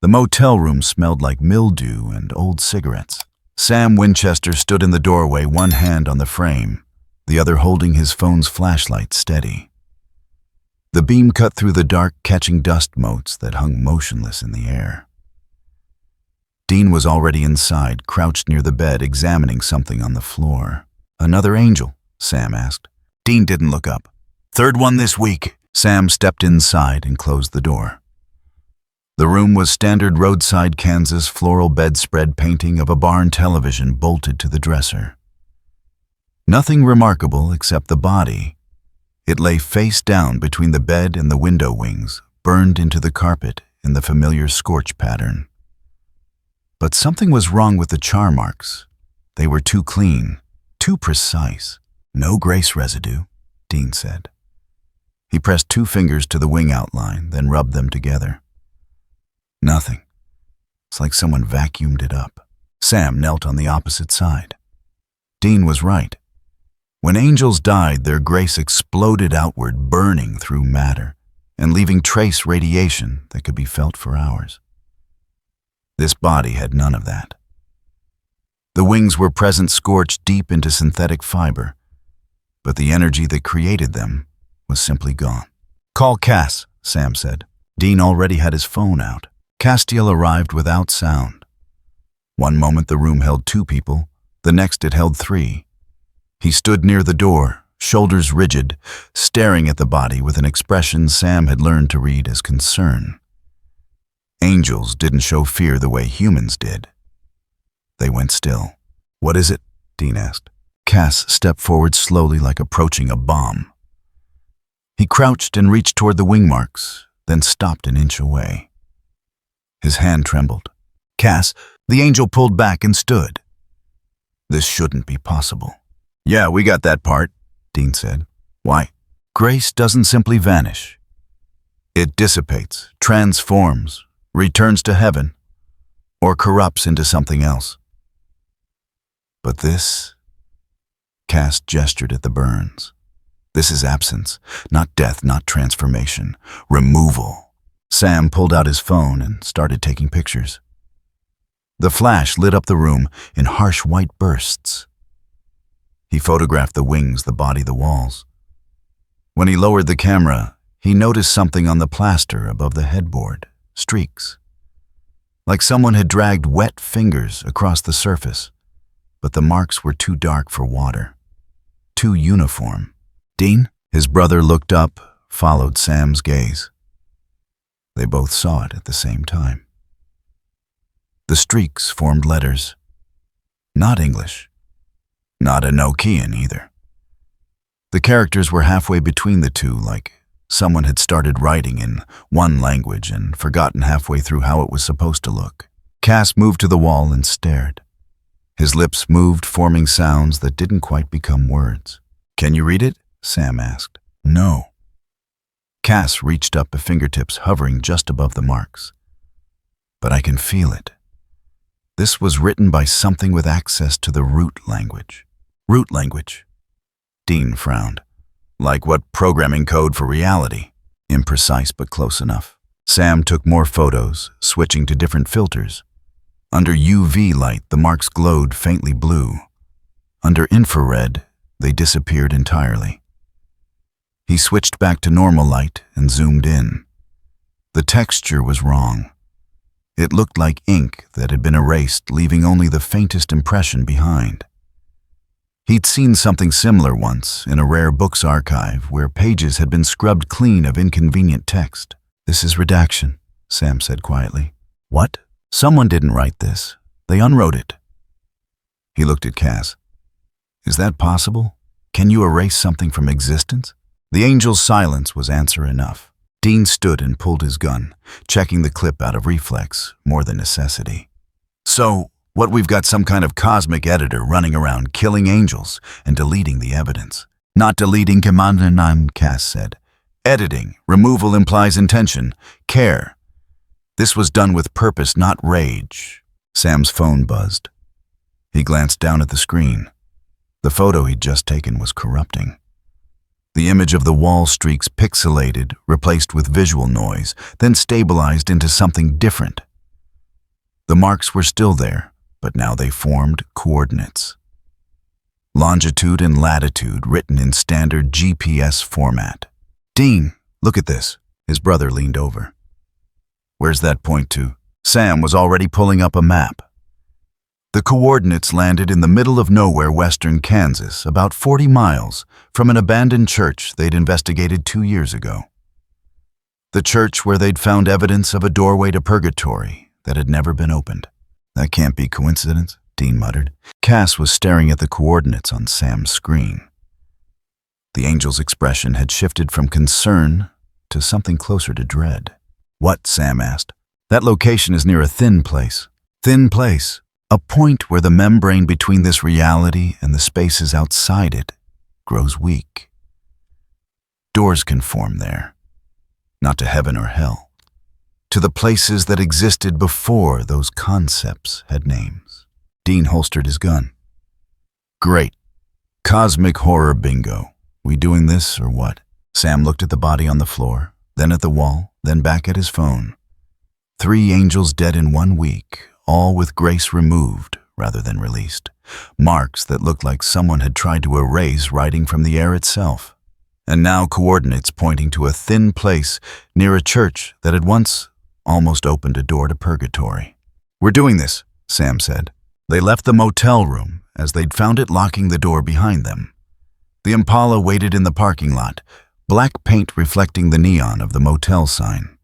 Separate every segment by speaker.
Speaker 1: The motel room smelled like mildew and old cigarettes. Sam Winchester stood in the doorway, one hand on the frame, the other holding his phone's flashlight steady. The beam cut through the dark, catching dust motes that hung motionless in the air. Dean was already inside, crouched near the bed, examining something on the floor. "Another angel?" Sam asked. Dean didn't look up. "Third one this week." Sam stepped inside and closed the door. The room was standard roadside Kansas floral bedspread painting of a barn television bolted to the dresser. Nothing remarkable except the body. It lay face down between the bed and the window wings, burned into the carpet in the familiar scorch pattern. But something was wrong with the char marks. They were too clean, too precise. "No grace residue," Dean said. He pressed 2 fingers to the wing outline, then rubbed them together. Nothing. It's like someone vacuumed it up. Sam knelt on the opposite side. Dean was right. When angels died, their grace exploded outward, burning through matter, and leaving trace radiation that could be felt for hours. This body had none of that. The wings were present scorched deep into synthetic fiber, but the energy that created them was simply gone. "Call Cass," Sam said. Dean already had his phone out. Castiel arrived without sound. One moment the room held 2 people, the next it held 3. He stood near the door, shoulders rigid, staring at the body with an expression Sam had learned to read as concern. Angels didn't show fear the way humans did. They went still. "What is it?" Dean asked. Cass stepped forward slowly, like approaching a bomb. He crouched and reached toward the wing marks, then stopped an inch away. His hand trembled. "Cass," the angel pulled back and stood. "This shouldn't be possible." "Yeah, we got that part," Dean said. "Why?" "Grace doesn't simply vanish. It dissipates, transforms, returns to heaven, or corrupts into something else. But this," Cass gestured at the burns. "This is absence, not death, not transformation. Removal." Sam pulled out his phone and started taking pictures. The flash lit up the room in harsh white bursts. He photographed the wings, the body, the walls. When he lowered the camera, he noticed something on the plaster above the headboard, streaks. Like someone had dragged wet fingers across the surface, but the marks were too dark for water, too uniform. "Dean?" His brother looked up, followed Sam's gaze. They both saw it at the same time. The streaks formed letters. Not English. Not Enochian either. The characters were halfway between the two, like someone had started writing in one language and forgotten halfway through how it was supposed to look. Cass moved to the wall and stared. His lips moved, forming sounds that didn't quite become words. "Can you read it?" Sam asked. "No." Cass reached up, her fingertips hovering just above the marks. "But I can feel it. This was written by something with access to the root language." "Root language?" Dean frowned. "Like what programming code for reality?" "Imprecise, but close enough." Sam took more photos, switching to different filters. Under UV light, the marks glowed faintly blue. Under infrared, they disappeared entirely. He switched back to normal light and zoomed in. The texture was wrong. It looked like ink that had been erased, leaving only the faintest impression behind. He'd seen something similar once in a rare books archive where pages had been scrubbed clean of inconvenient text. "This is redaction," Sam said quietly. "What?" "Someone didn't write this. They unwrote it." He looked at Cass. "Is that possible? Can you erase something from existence?" The angel's silence was answer enough. Dean stood and pulled his gun, checking the clip out of reflex, more than necessity. "So, what, we've got some kind of cosmic editor running around killing angels and deleting the evidence?" "Not deleting, Commander Nine," Cass said. "Editing. Removal implies intention, care. This was done with purpose, not rage." Sam's phone buzzed. He glanced down at the screen. The photo he'd just taken was corrupting. The image of the wall streaks pixelated, replaced with visual noise, then stabilized into something different. The marks were still there, but now they formed coordinates. Longitude and latitude written in standard GPS format. "Dean, look at this." His brother leaned over. "Where's that point to?" Sam was already pulling up a map. The coordinates landed in the middle of nowhere, western Kansas, about 40 miles from an abandoned church they'd investigated 2 years ago. The church where they'd found evidence of a doorway to purgatory that had never been opened. "That can't be coincidence," Dean muttered. Cass was staring at the coordinates on Sam's screen. The angel's expression had shifted from concern to something closer to dread. "What?" Sam asked. "That location is near a thin place." "Thin place? A point where the membrane between this reality and the spaces outside it grows weak. Doors can form there, not to heaven or hell, to the places that existed before those concepts had names." Dean holstered his gun. "Great. Cosmic horror bingo. We doing this or what?" Sam looked at the body on the floor, then at the wall, then back at his phone. 3 angels dead in 1 week, all with grace removed rather than released. Marks that looked like someone had tried to erase writing from the air itself. And now coordinates pointing to a thin place near a church that had once almost opened a door to purgatory. "We're doing this," Sam said. They left the motel room as they'd found it locking the door behind them. The Impala waited in the parking lot, black paint reflecting the neon of the motel sign.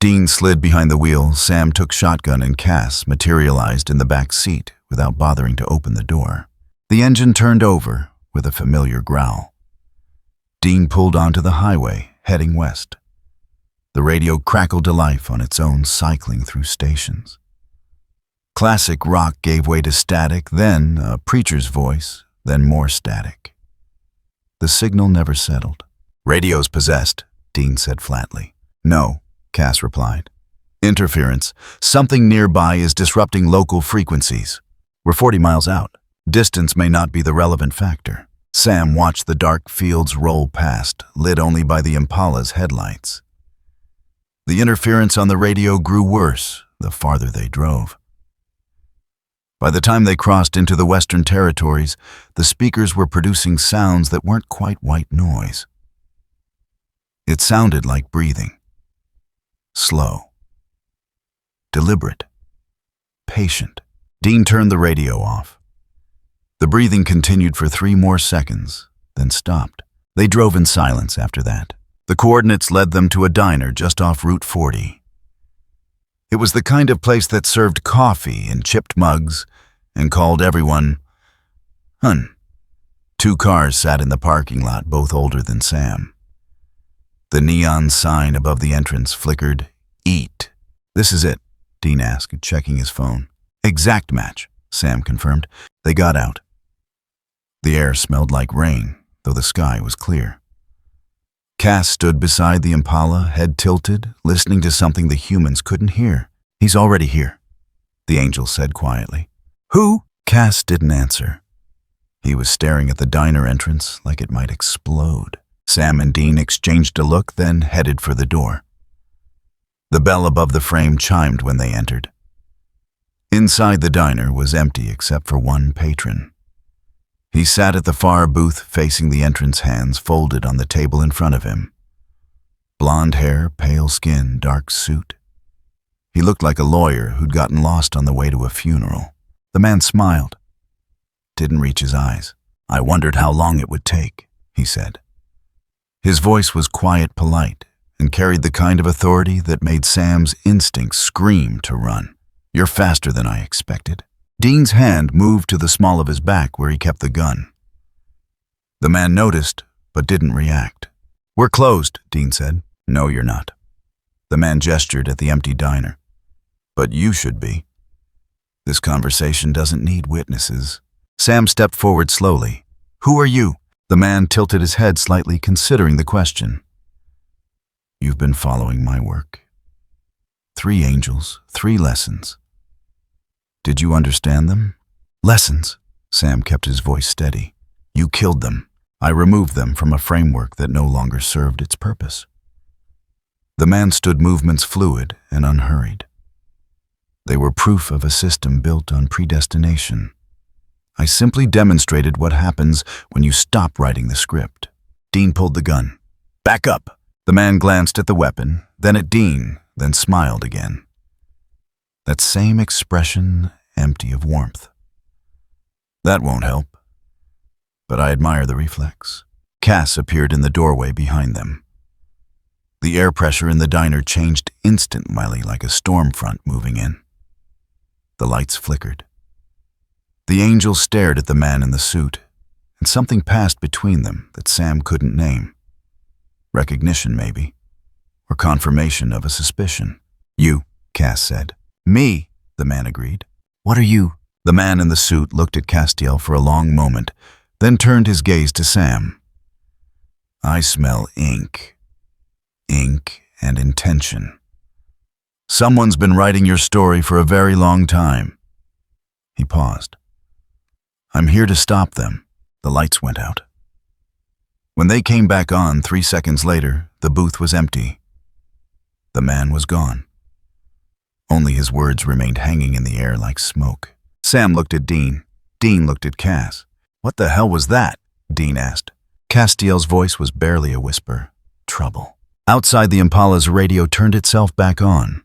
Speaker 1: Dean slid behind the wheel. Sam took shotgun and Cass materialized in the back seat without bothering to open the door. The engine turned over with a familiar growl. Dean pulled onto the highway, heading west. The radio crackled to life on its own, cycling through stations. Classic rock gave way to static, then a preacher's voice, then more static. The signal never settled. "Radio's possessed," Dean said flatly. "No," Cass replied. "Interference. Something nearby is disrupting local frequencies. We're 40 miles out. Distance may not be the relevant factor." Sam watched the dark fields roll past, lit only by the Impala's headlights. The interference on the radio grew worse the farther they drove. By the time they crossed into the Western Territories, the speakers were producing sounds that weren't quite white noise. It sounded like breathing. Slow. Deliberate. Patient. Dean turned the radio off. The breathing continued for 3 more seconds, then stopped. They drove in silence after that. The coordinates led them to a diner just off Route 40. It was the kind of place that served coffee in chipped mugs and called everyone "hun." 2 cars sat in the parking lot, both older than Sam. The neon sign above the entrance flickered, "Eat." "This is it?" Dean asked, checking his phone. "Exact match," Sam confirmed. They got out. The air smelled like rain, though the sky was clear. Cass stood beside the Impala, head tilted, listening to something the humans couldn't hear. "He's already here," the angel said quietly. "Who?" Cass didn't answer. He was staring at the diner entrance like it might explode. Sam and Dean exchanged a look, then headed for the door. The bell above the frame chimed when they entered. Inside the diner was empty except for one patron. He sat at the far booth facing the entrance, hands folded on the table in front of him. Blonde hair, pale skin, dark suit. He looked like a lawyer who'd gotten lost on the way to a funeral. The man smiled. Didn't reach his eyes. "I wondered how long it would take," he said. His voice was quiet, polite, and carried the kind of authority that made Sam's instincts scream to run. "You're faster than I expected." Dean's hand moved to the small of his back where he kept the gun. The man noticed, but didn't react. "We're closed," Dean said. "No, you're not." The man gestured at the empty diner. "But you should be. This conversation doesn't need witnesses." Sam stepped forward slowly. "Who are you?" The man tilted his head slightly, considering the question. "You've been following my work. 3 angels, 3 lessons. Did you understand them?" "Lessons." Sam kept his voice steady. "You killed them. I removed them from a framework that no longer served its purpose." The man stood, movements fluid and unhurried. They were were proof of a system built on predestination. I simply demonstrated what happens when you stop writing the script. Dean pulled the gun. Back up! The man glanced at the weapon, then at Dean, then smiled again. That same expression, empty of warmth. That won't help. But I admire the reflex. Cass appeared in the doorway behind them. The air pressure in the diner changed instantly like a storm front moving in. The lights flickered. The angel stared at the man in the suit, and something passed between them that Sam couldn't name. Recognition, maybe, or confirmation of a suspicion. You, Cass said. Me, the man agreed. What are you? The man in the suit looked at Castiel for a long moment, then turned his gaze to Sam. I smell ink. Ink and intention. Someone's been writing your story for a very long time. He paused. I'm here to stop them. The lights went out. When they came back on 3 seconds later, the booth was empty. The man was gone. Only his words remained hanging in the air like smoke. Sam looked at Dean. Dean looked at Cass. What the hell was that? Dean asked. Castiel's voice was barely a whisper. Trouble. Outside, the Impala's radio turned itself back on.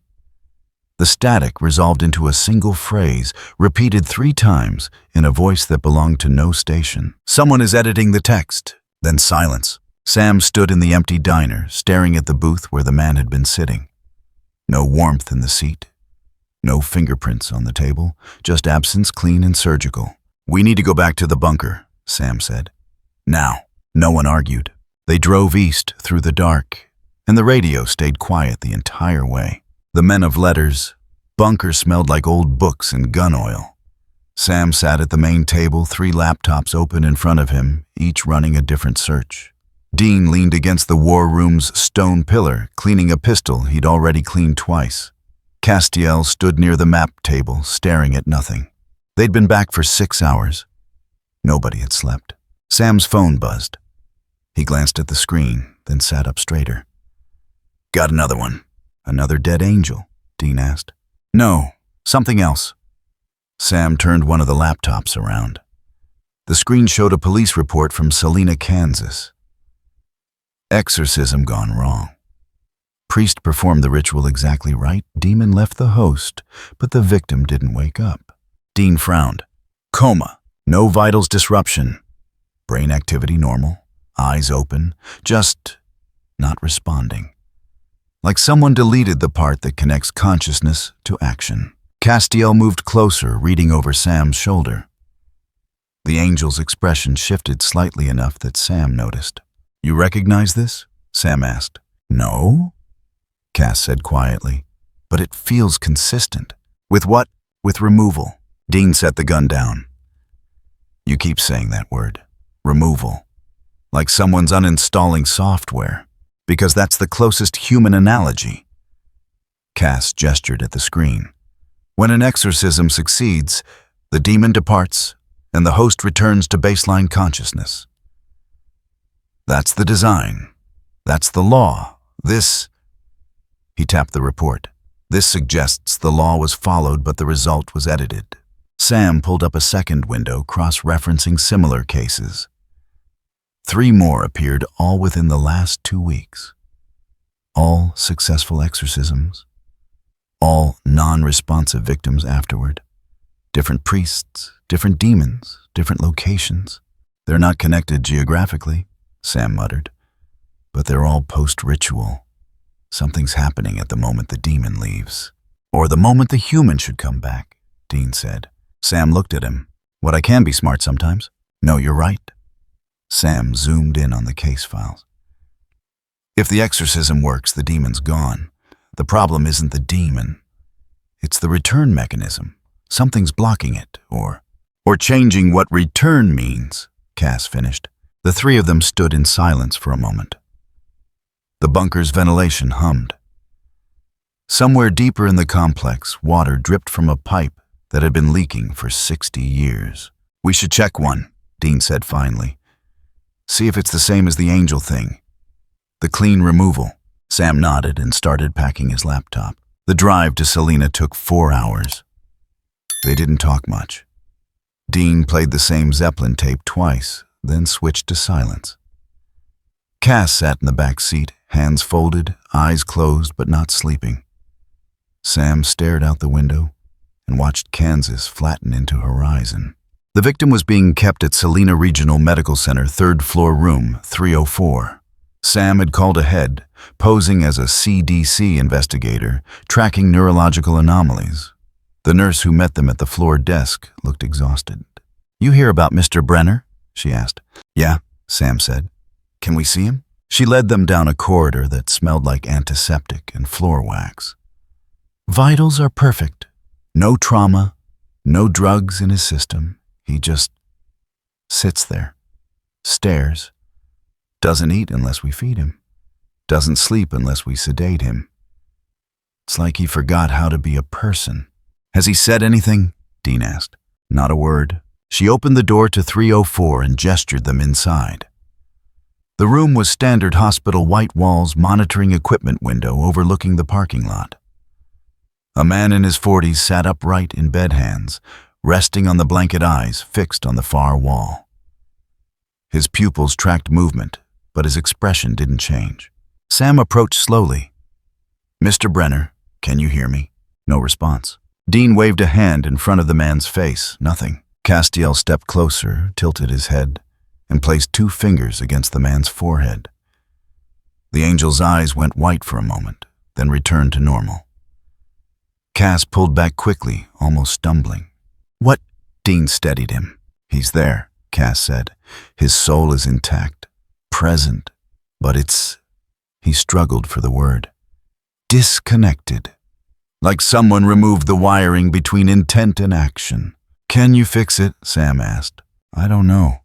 Speaker 1: The static resolved into a single phrase, repeated 3 times in a voice that belonged to no station. Someone is editing the text. Then silence. Sam stood in the empty diner, staring at the booth where the man had been sitting. No warmth in the seat. No fingerprints on the table, just absence clean and surgical. We need to go back to the bunker, Sam said. Now. No one argued. They drove east through the dark, and the radio stayed quiet the entire way. The men of letters. Bunker smelled like old books and gun oil. Sam sat at the main table, 3 laptops open in front of him, each running a different search. Dean leaned against the war room's stone pillar, cleaning a pistol he'd already cleaned twice. Castiel stood near the map table, staring at nothing. They'd been back for 6 hours. Nobody had slept. Sam's phone buzzed. He glanced at the screen, then sat up straighter. Got another one. Another dead angel? Dean asked. No, something else. Sam turned one of the laptops around. The screen showed a police report from Salina, Kansas. Exorcism gone wrong. Priest performed the ritual exactly right. Demon left the host, but the victim didn't wake up. Dean frowned. Coma. No vitals disruption. Brain activity normal. Eyes open. Just not responding. Like someone deleted the part that connects consciousness to action. Castiel moved closer, reading over Sam's shoulder. The angel's expression shifted slightly enough that Sam noticed. You recognize this? Sam asked. No, Cass said quietly. But it feels consistent. With what? With removal. Dean set the gun down. You keep saying that word. Removal. Like someone's uninstalling software. Because that's the closest human analogy. Cass gestured at the screen. When an exorcism succeeds, the demon departs and the host returns to baseline consciousness. That's the design. That's the law. This... He tapped the report. This suggests the law was followed, but the result was edited. Sam pulled up a second window, cross-referencing similar cases. 3 more appeared, all within the last 2 weeks. All successful exorcisms. All non-responsive victims afterward. Different priests, different demons, different locations. They're not connected geographically, Sam muttered. But they're all post-ritual. Something's happening at the moment the demon leaves. Or the moment the human should come back, Dean said. Sam looked at him. What, I can be smart sometimes? No, you're right. Sam zoomed in on the case files. If the exorcism works, the demon's gone. The problem isn't the demon. It's the return mechanism. Something's blocking it, or changing what return means, Cass finished. The 3 of them stood in silence for a moment. The bunker's ventilation hummed. Somewhere deeper in the complex, water dripped from a pipe that had been leaking for 60 years. We should check one, Dean said finally. See if it's the same as the angel thing. The clean removal. Sam nodded and started packing his laptop. The drive to Salina took 4 hours. They didn't talk much. Dean played the same Zeppelin tape twice, then switched to silence. Cass sat in the back seat, hands folded, eyes closed but not sleeping. Sam stared out the window and watched Kansas flatten into horizon. The victim was being kept at Salina Regional Medical Center, 3rd floor room 304. Sam had called ahead, posing as a CDC investigator, tracking neurological anomalies. The nurse who met them at the floor desk looked exhausted. "You hear about Mr. Brenner?" she asked. "Yeah," Sam said. "Can we see him?" She led them down a corridor that smelled like antiseptic and floor wax. "Vitals are perfect. No trauma, no drugs in his system. He just sits there, stares, doesn't eat unless we feed him, doesn't sleep unless we sedate him. It's like he forgot how to be a person." "Has he said anything?" Dean asked. "Not a word." She opened the door to 304 and gestured them inside. The room was standard hospital white walls, monitoring equipment window overlooking the parking lot. A man in his 40s sat upright in bed hands, resting on the blanket, eyes fixed on the far wall. His pupils tracked movement, but his expression didn't change. Sam approached slowly. "Mr. Brenner, can you hear me?" No response. Dean waved a hand in front of the man's face. Nothing. Castiel stepped closer, tilted his head, and placed 2 fingers against the man's forehead. The angel's eyes went white for a moment, then returned to normal. Cass pulled back quickly, almost stumbling. "What?" Dean steadied him. "He's there," Cass said. "His soul is intact, present, but it's..." He struggled for the word. "Disconnected. Like someone removed the wiring between intent and action." "Can you fix it?" Sam asked. "I don't know."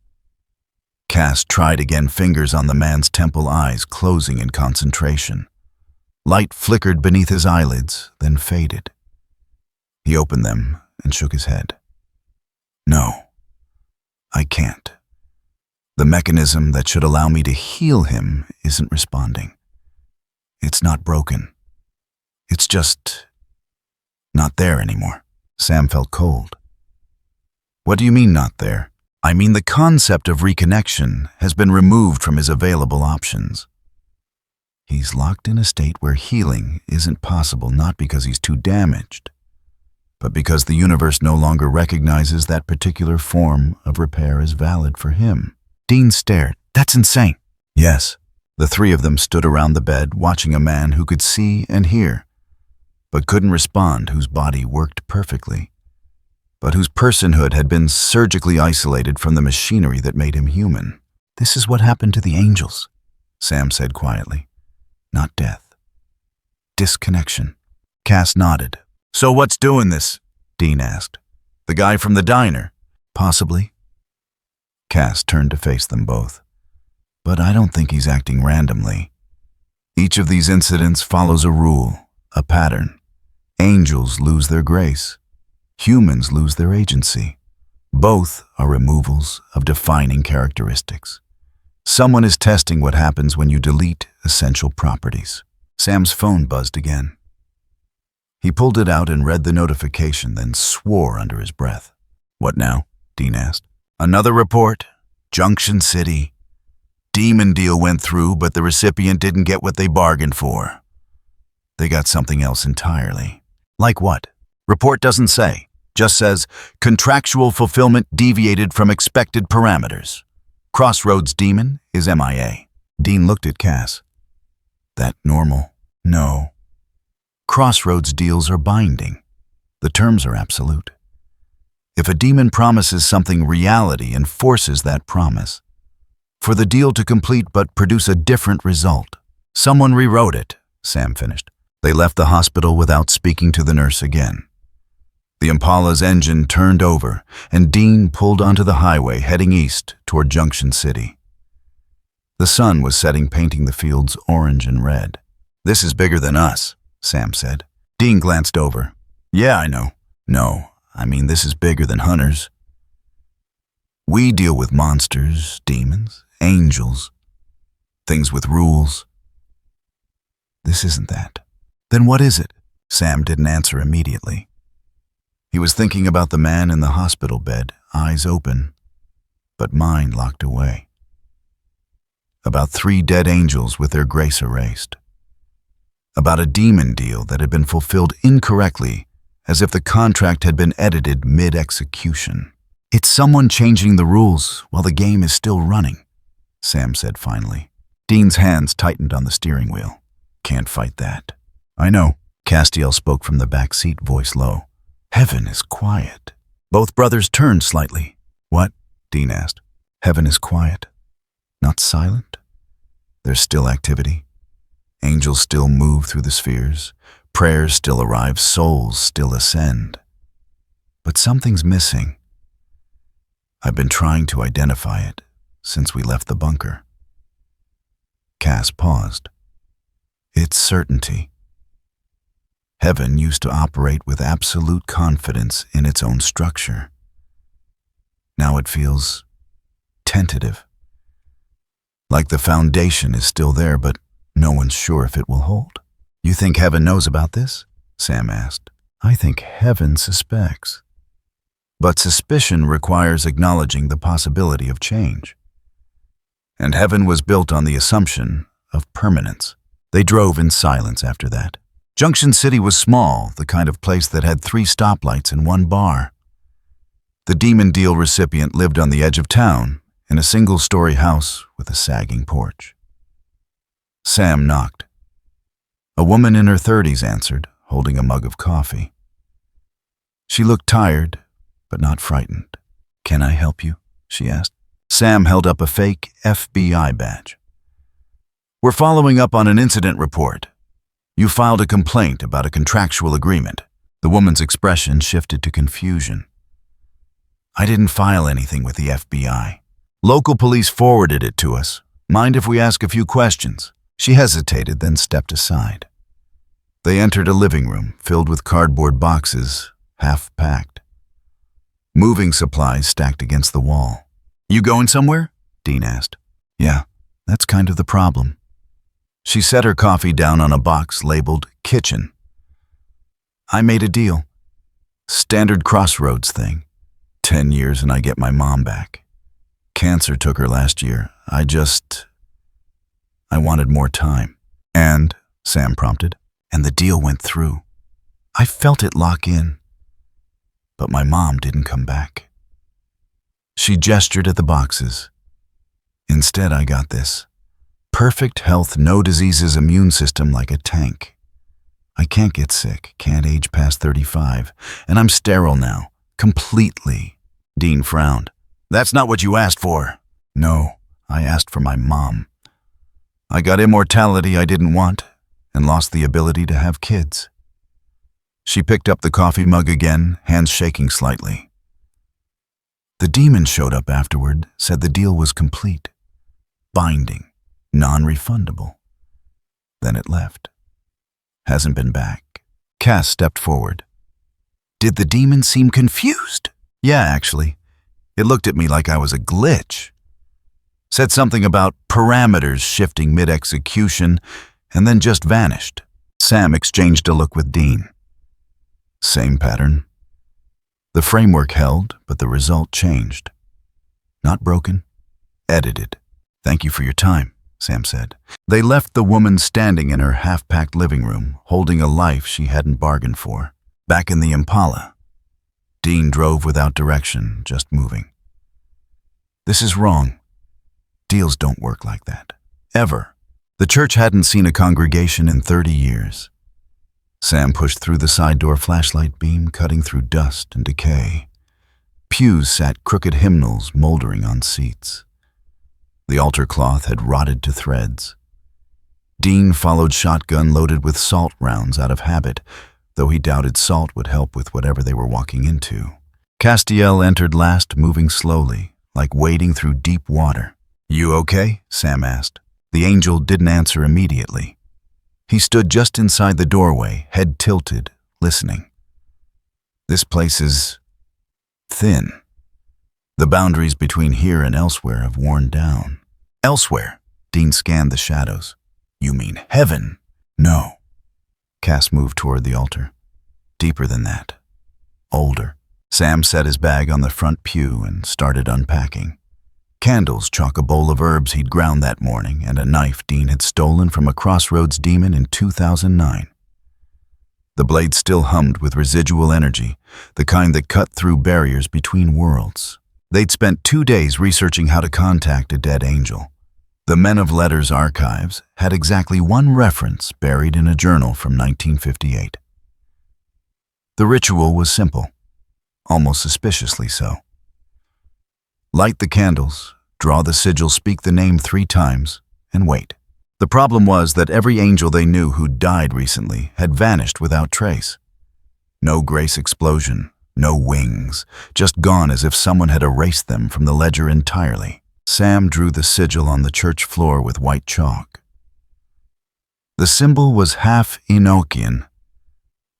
Speaker 1: Cass tried again, fingers on the man's temple, eyes closing in concentration. Light flickered beneath his eyelids, then faded. He opened them and shook his head. "No, I can't. The mechanism that should allow me to heal him isn't responding. It's not broken. It's just not there anymore." Sam felt cold. "What do you mean, not there?" "I mean the concept of reconnection has been removed from his available options. He's locked in a state where healing isn't possible, not because he's too damaged, but because the universe no longer recognizes that particular form of repair as valid for him." Dean stared. "That's insane." "Yes." The 3 of them stood around the bed, watching a man who could see and hear, but couldn't respond, whose body worked perfectly, but whose personhood had been surgically isolated from the machinery that made him human. "This is what happened to the angels," Sam said quietly. "Not death. Disconnection." Cass nodded. "So what's doing this?" Dean asked. "The guy from the diner?" "Possibly." Cass turned to face them both. "But I don't think he's acting randomly. Each of these incidents follows a rule, a pattern. Angels lose their grace. Humans lose their agency. Both are removals of defining characteristics. Someone is testing what happens when you delete essential properties." Sam's phone buzzed again. He pulled it out and read the notification, then swore under his breath. "What now?" Dean asked. "Another report. Junction City. Demon deal went through, but the recipient didn't get what they bargained for. They got something else entirely." "Like what?" "Report doesn't say. Just says, contractual fulfillment deviated from expected parameters. Crossroads Demon is MIA." Dean looked at Cass. "That normal?" "No. Crossroads deals are binding. The terms are absolute. If a demon promises something, reality enforces that promise. For the deal to complete but produce a different result. Someone rewrote it," Sam finished. They left the hospital without speaking to the nurse again. The Impala's engine turned over, and Dean pulled onto the highway heading east toward Junction City. The sun was setting, painting the fields orange and red. "This is bigger than us," Sam said. Dean glanced over. "Yeah, I know." "No, I mean this is bigger than Hunters. We deal with monsters, demons, angels, things with rules. This isn't that." "Then what is it?" Sam didn't answer immediately. He was thinking about the man in the hospital bed, eyes open, but mind locked away. About 3 dead angels with their grace erased. About a demon deal that had been fulfilled incorrectly, as if the contract had been edited mid-execution. "It's someone changing the rules while the game is still running," Sam said finally. Dean's hands tightened on the steering wheel. "Can't fight that." "I know," Castiel spoke from the back seat, voice low. "Heaven is quiet." Both brothers turned slightly. "What?" Dean asked. "Heaven is quiet. Not silent. There's still activity. Angels still move through the spheres. Prayers still arrive. Souls still ascend. But something's missing. I've been trying to identify it since we left the bunker." Cass paused. "It's certainty. Heaven used to operate with absolute confidence in its own structure. Now it feels tentative. Like the foundation is still there, but no one's sure if it will hold." "You think heaven knows about this?" Sam asked. "I think heaven suspects. But suspicion requires acknowledging the possibility of change. And heaven was built on the assumption of permanence." They drove in silence after that. Junction City was small, the kind of place that had 3 stoplights and 1 bar. The demon deal recipient lived on the edge of town, in a single-story house with a sagging porch. Sam knocked. A woman in her 30s answered, holding a mug of coffee. She looked tired, but not frightened. "Can I help you?" she asked. Sam held up a fake FBI badge. "We're following up on an incident report. You filed a complaint about a contractual agreement." The woman's expression shifted to confusion. "I didn't file anything with the FBI. Local police forwarded it to us. Mind if we ask a few questions?" She hesitated, then stepped aside. They entered a living room filled with cardboard boxes, half packed. Moving supplies stacked against the wall. "You going somewhere?" Dean asked. "Yeah, that's kind of the problem." She set her coffee down on a box labeled kitchen. "I made a deal. Standard crossroads thing. 10 years and I get my mom back. Cancer took her last year. I wanted more time." "And?" Sam prompted. "And the deal went through. I felt it lock in. But my mom didn't come back." She gestured at the boxes. "Instead, I got this. Perfect health, no diseases, immune system like a tank. I can't get sick, can't age past 35, and I'm sterile now, completely." Dean frowned. "That's not what you asked for." "No, I asked for my mom. I got immortality I didn't want, and lost the ability to have kids." She picked up the coffee mug again, hands shaking slightly. "The demon showed up afterward, said the deal was complete. Binding, non-refundable. Then it left. Hasn't been back." Cass stepped forward. "Did the demon seem confused?" "Yeah, actually. It looked at me like I was a glitch. Said something about parameters shifting mid-execution, and then just vanished." Sam exchanged a look with Dean. "Same pattern. The framework held, but the result changed. Not broken, edited." "Thank you for your time," Sam said. They left the woman standing in her half-packed living room, holding a life she hadn't bargained for. Back in the Impala, Dean drove without direction, just moving. "This is wrong. Deals don't work like that. Ever." The church hadn't seen a congregation in 30 years. Sam pushed through the side door flashlight beam, cutting through dust and decay. Pews sat crooked hymnals moldering on seats. The altar cloth had rotted to threads. Dean followed shotgun loaded with salt rounds out of habit, though he doubted salt would help with whatever they were walking into. Castiel entered last, moving slowly, like wading through deep water. "You okay?" Sam asked. The angel didn't answer immediately. He stood just inside the doorway, head tilted, listening. "This place is thin. The boundaries between here and elsewhere have worn down." "Elsewhere?" Dean scanned the shadows. "You mean heaven?" "No." Cass moved toward the altar. "Deeper than that. older. Sam set his bag on the front pew and started unpacking. Candles, chock-a-bowl of herbs he'd ground that morning, and a knife Dean had stolen from a crossroads demon in 2009. The blade still hummed with residual energy, the kind that cut through barriers between worlds. They'd spent 2 days researching how to contact a dead angel. The Men of Letters archives had exactly one reference buried in a journal from 1958. The ritual was simple, almost suspiciously so. Light the candles, draw the sigil, speak the name 3 times, and wait. The problem was that every angel they knew who'd died recently had vanished without trace. No grace explosion, no wings, just gone as if someone had erased them from the ledger entirely. Sam drew the sigil on the church floor with white chalk. The symbol was half Enochian,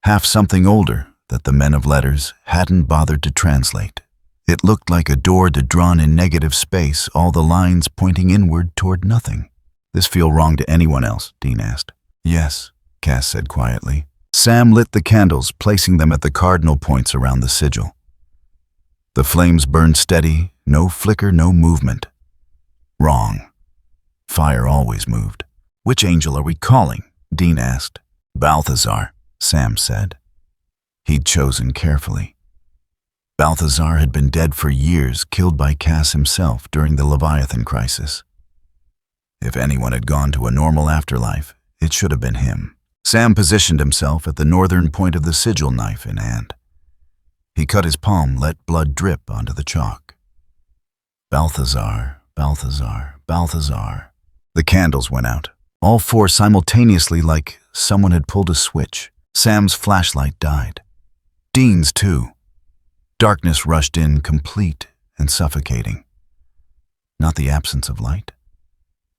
Speaker 1: half something older that the Men of Letters hadn't bothered to translate. It looked like a door drawn in negative space, all the lines pointing inward toward nothing. "This feel wrong to anyone else?" Dean asked. "Yes," Cass said quietly. Sam lit the candles, placing them at the cardinal points around the sigil. The flames burned steady, no flicker, no movement. Wrong. Fire always moved. "Which angel are we calling?" Dean asked. "Balthazar," Sam said. He'd chosen carefully. Balthazar had been dead for years, killed by Cass himself during the Leviathan crisis. If anyone had gone to a normal afterlife, it should have been him. Sam positioned himself at the northern point of the sigil, knife in hand. He cut his palm, let blood drip onto the chalk. Balthazar, Balthazar, Balthazar. The candles went out, all 4 simultaneously, like someone had pulled a switch. Sam's flashlight died. Dean's too. Darkness rushed in, complete and suffocating. Not the absence of light,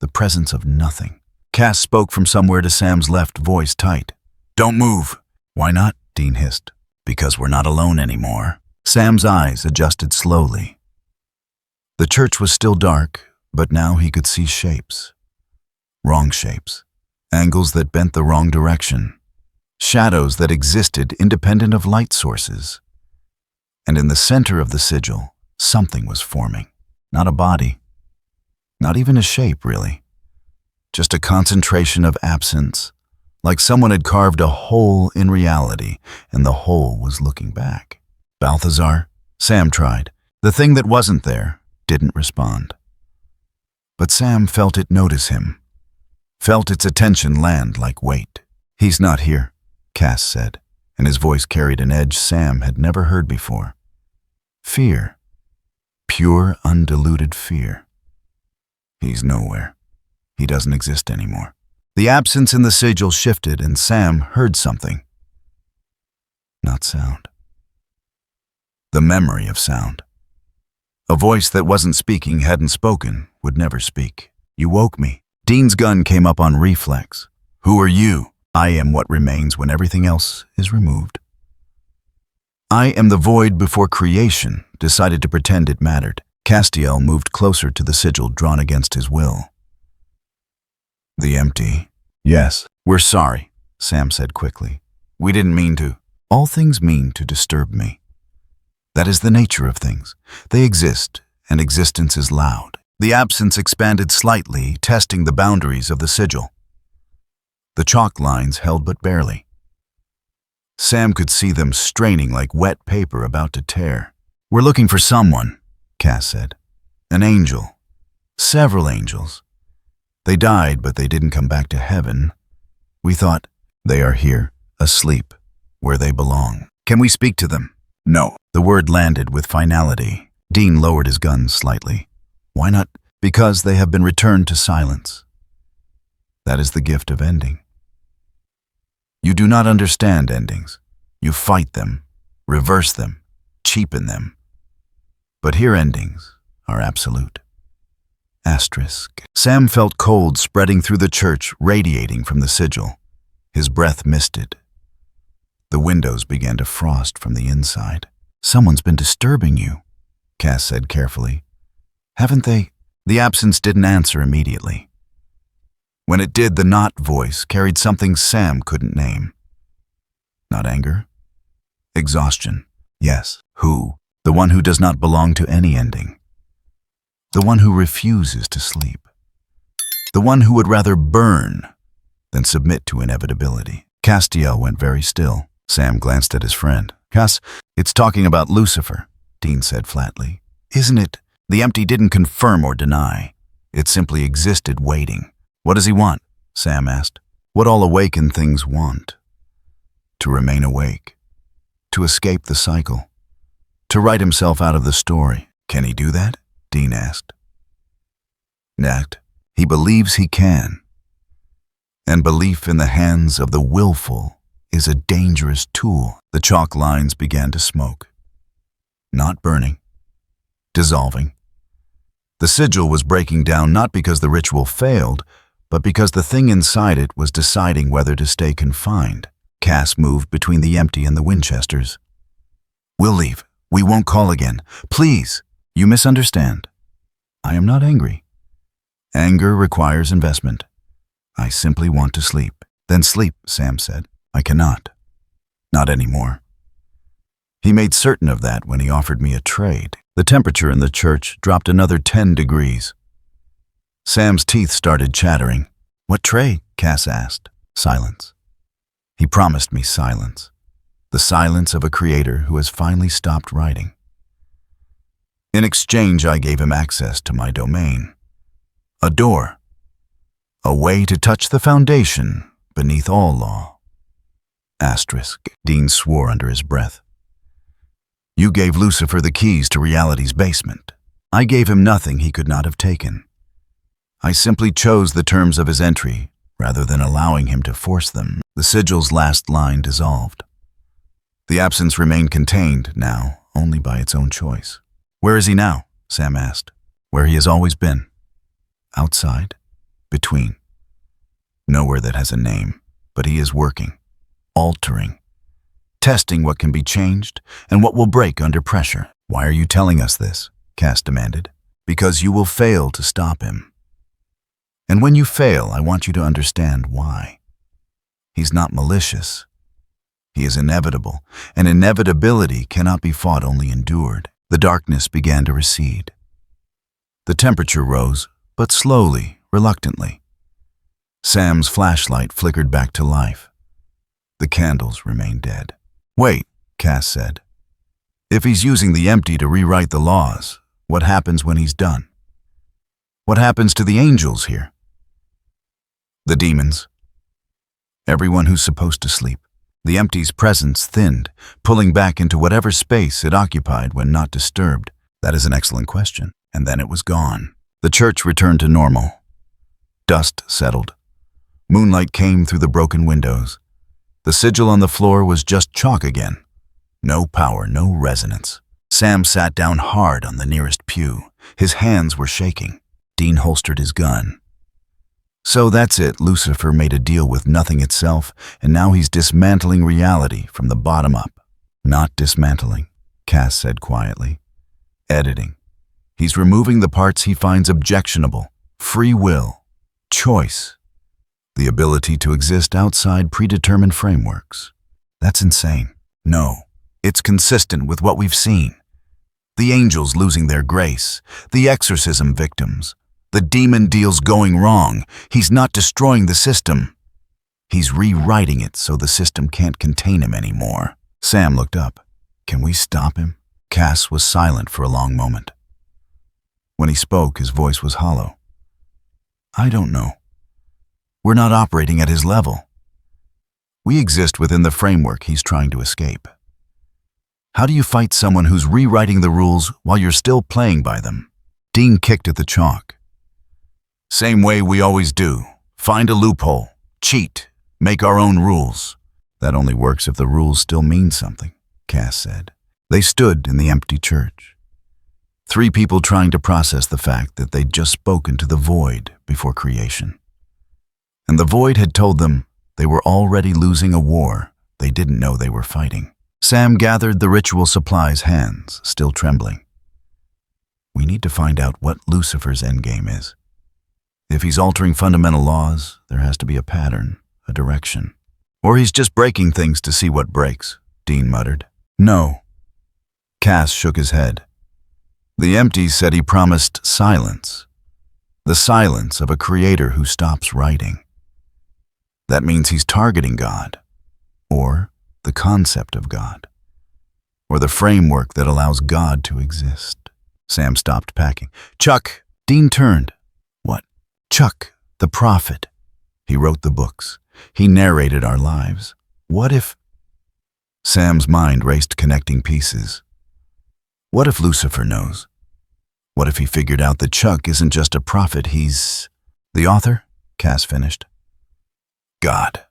Speaker 1: the presence of nothing. Cass spoke from somewhere to Sam's left, voice tight. "Don't move." "Why not?" Dean hissed. "Because we're not alone anymore." Sam's eyes adjusted slowly. The church was still dark, but now he could see shapes. Wrong shapes. Angles that bent the wrong direction. Shadows that existed independent of light sources. And in the center of the sigil, something was forming. Not a body. Not even a shape, really. Just a concentration of absence, like someone had carved a hole in reality, and the hole was looking back. "Balthazar?" Sam tried. The thing that wasn't there didn't respond. But Sam felt it notice him, felt its attention land like weight. "He's not here," Cass said, and his voice carried an edge Sam had never heard before. Fear. Pure, undiluted fear. "He's nowhere. He doesn't exist anymore." The absence in the sigil shifted, and Sam heard something. Not sound. The memory of sound. A voice that wasn't speaking, hadn't spoken, would never speak. "You woke me." Dean's gun came up on reflex. "Who are you?" "I am what remains when everything else is removed." "I am the void before creation," decided to pretend it mattered. Castiel moved closer to the sigil drawn against his will. "The empty." "Yes." "We're sorry," Sam said quickly. "We didn't mean to." "All things mean to disturb me. That is the nature of things. They exist, and existence is loud." The absence expanded slightly, testing the boundaries of the sigil. The chalk lines held but barely. Sam could see them straining like wet paper about to tear. "We're looking for someone," Cass said. "An angel. Several angels. They died, but they didn't come back to heaven. We thought, they are here, asleep, where they belong. Can we speak to them?" "No." The word landed with finality. Dean lowered his gun slightly. "Why not?" "Because they have been returned to silence. That is the gift of ending. You do not understand endings. You fight them, reverse them, cheapen them. But here endings are absolute. Asterisk. Sam felt cold spreading through the church, radiating from the sigil. His breath misted. The windows began to frost from the inside. "Someone's been disturbing you," Cass said carefully. "Haven't they?" The absence didn't answer immediately. When it did, the not voice carried something Sam couldn't name. Not anger. Exhaustion. Yes, who? The one who does not belong to any ending. The one who refuses to sleep. The one who would rather burn than submit to inevitability. Castiel went very still. Sam glanced at his friend. Cass, it's talking about Lucifer, Dean said flatly. Isn't it? The empty didn't confirm or deny. It simply existed waiting. What does he want? Sam asked. What all awakened things want. To remain awake. To escape the cycle. To write himself out of the story. Can he do that? Dean asked. Next, he believes he can. And belief in the hands of the willful is a dangerous tool. The chalk lines began to smoke. Not burning. Dissolving. The sigil was breaking down not because the ritual failed, but because the thing inside it was deciding whether to stay confined. Cass moved between the empty and the Winchesters. We'll leave. We won't call again. Please. You misunderstand. I am not angry. Anger requires investment. I simply want to sleep. Then sleep, Sam said. I cannot. Not anymore. He made certain of that when he offered me a trade. The temperature in the church dropped another 10 degrees. Sam's teeth started chattering. What trade? Cass asked. Silence. He promised me silence. The silence of a creator who has finally stopped writing. In exchange, I gave him access to my domain. A door. A way to touch the foundation beneath all law. Asterisk. Dean swore under his breath. You gave Lucifer the keys to reality's basement. I gave him nothing he could not have taken. I simply chose the terms of his entry rather than allowing him to force them. The sigil's last line dissolved. The absence remained contained now only by its own choice. Where is he now? Sam asked. Where he has always been. Outside. Between. Nowhere that has a name, but he is working. Altering. Testing what can be changed and what will break under pressure. Why are you telling us this? Cass demanded. Because you will fail to stop him. And when you fail, I want you to understand why. He's not malicious. He is inevitable, and inevitability cannot be fought, only endured. The darkness began to recede. The temperature rose, but slowly, reluctantly. Sam's flashlight flickered back to life. The candles remained dead. Wait, Cass said. If he's using the empty to rewrite the laws, what happens when he's done? What happens to the angels here? The demons. Everyone who's supposed to sleep. The empty's presence thinned, pulling back into whatever space it occupied when not disturbed. That is an excellent question. And then it was gone. The church returned to normal. Dust settled. Moonlight came through the broken windows. The sigil on the floor was just chalk again. No power, no resonance. Sam sat down hard on the nearest pew. His hands were shaking. Dean holstered his gun. So that's it. Lucifer made a deal with nothing itself, and now he's dismantling reality from the bottom up. Not dismantling, Cass said quietly. Editing. He's removing the parts he finds objectionable. Free will. Choice. The ability to exist outside predetermined frameworks. That's insane. No, it's consistent with what we've seen. The angels losing their grace, the exorcism victims, the demon deals going wrong. He's not destroying the system. He's rewriting it so the system can't contain him anymore. Sam looked up. Can we stop him? Cass was silent for a long moment. When he spoke, his voice was hollow. I don't know. We're not operating at his level. We exist within the framework he's trying to escape. How do you fight someone who's rewriting the rules while you're still playing by them? Dean kicked at the chalk. Same way we always do. Find a loophole. Cheat. Make our own rules. That only works if the rules still mean something, Cass said. They stood in the empty church. 3 people trying to process the fact that they'd just spoken to the void before creation. And the void had told them they were already losing a war they didn't know they were fighting. Sam gathered the ritual supplies, hands still trembling. We need to find out what Lucifer's endgame is. If he's altering fundamental laws, there has to be a pattern, a direction. Or he's just breaking things to see what breaks, Dean muttered. No, Cass shook his head. The empty said he promised silence. The silence of a creator who stops writing. That means he's targeting God, or the concept of God, or the framework that allows God to exist. Sam stopped packing. Chuck! Dean turned. What? Chuck, the prophet. He wrote the books. He narrated our lives. What if... Sam's mind raced connecting pieces. What if Lucifer knows? What if he figured out that Chuck isn't just a prophet, he's... The author? Cass finished. God.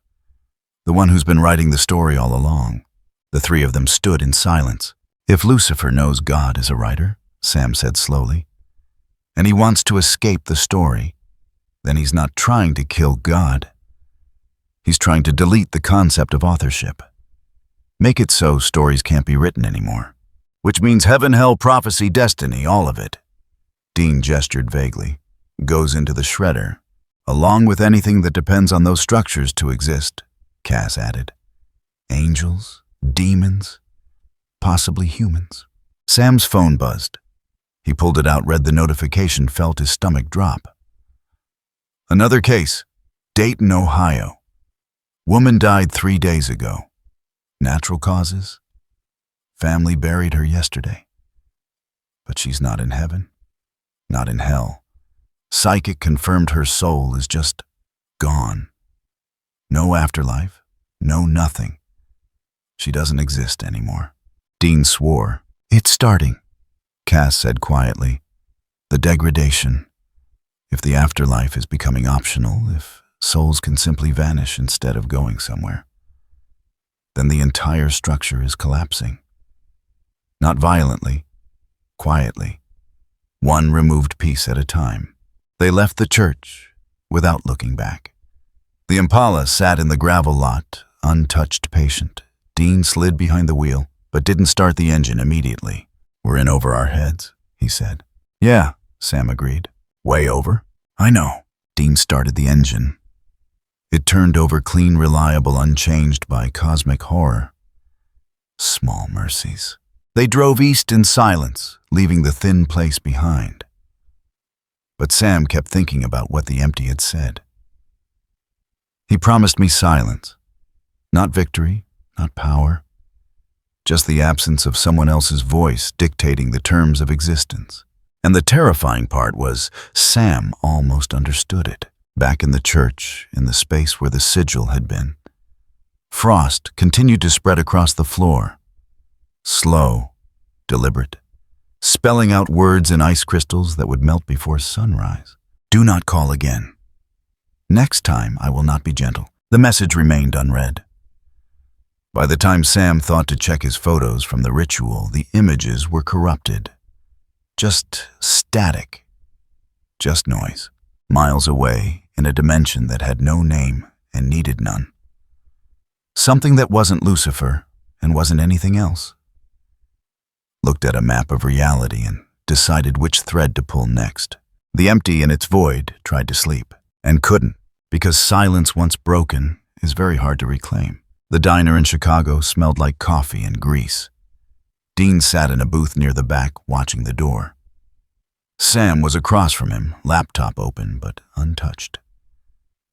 Speaker 1: The one who's been writing the story all along. The three of them stood in silence. If Lucifer knows God is a writer, Sam said slowly, and he wants to escape the story, then he's not trying to kill God. He's trying to delete the concept of authorship. Make it so stories can't be written anymore. Which means heaven, hell, prophecy, destiny, all of it. Dean gestured vaguely. Goes into the shredder, along with anything that depends on those structures to exist, Cass added. Angels, demons, possibly humans. Sam's phone buzzed. He pulled it out, read the notification, felt his stomach drop. Another case. Dayton, Ohio. Woman died 3 days ago. Natural causes. Family buried her yesterday. But she's not in heaven. Not in hell. Psychic confirmed her soul is just gone. No afterlife. No nothing. She doesn't exist anymore. Dean swore. It's starting, Cass said quietly. The degradation. If the afterlife is becoming optional, if souls can simply vanish instead of going somewhere, then the entire structure is collapsing. Not violently, quietly, one removed piece at a time. They left the church without looking back. The Impala sat in the gravel lot, untouched, patient. Dean slid behind the wheel, but didn't start the engine immediately. We're in over our heads, he said. Yeah, Sam agreed. Way over? I know. Dean started the engine. It turned over clean, reliable, unchanged by cosmic horror. Small mercies. They drove east in silence, leaving the thin place behind. But Sam kept thinking about what the empty had said. He promised me silence. Not victory, not power. Just the absence of someone else's voice dictating the terms of existence. And the terrifying part was Sam almost understood it. Back in the church, in the space where the sigil had been. Frost continued to spread across the floor. Slow, deliberate, spelling out words in ice crystals that would melt before sunrise. Do not call again. Next time I will not be gentle. The message remained unread. By the time Sam thought to check his photos from the ritual, the images were corrupted. Just static. Just noise. Miles away, in a dimension that had no name and needed none. Something that wasn't Lucifer and wasn't anything else. Looked at a map of reality and decided which thread to pull next. The empty in its void tried to sleep, and couldn't, because silence once broken is very hard to reclaim. The diner in Chicago smelled like coffee and grease. Dean sat in a booth near the back, watching the door. Sam was across from him, laptop open but untouched.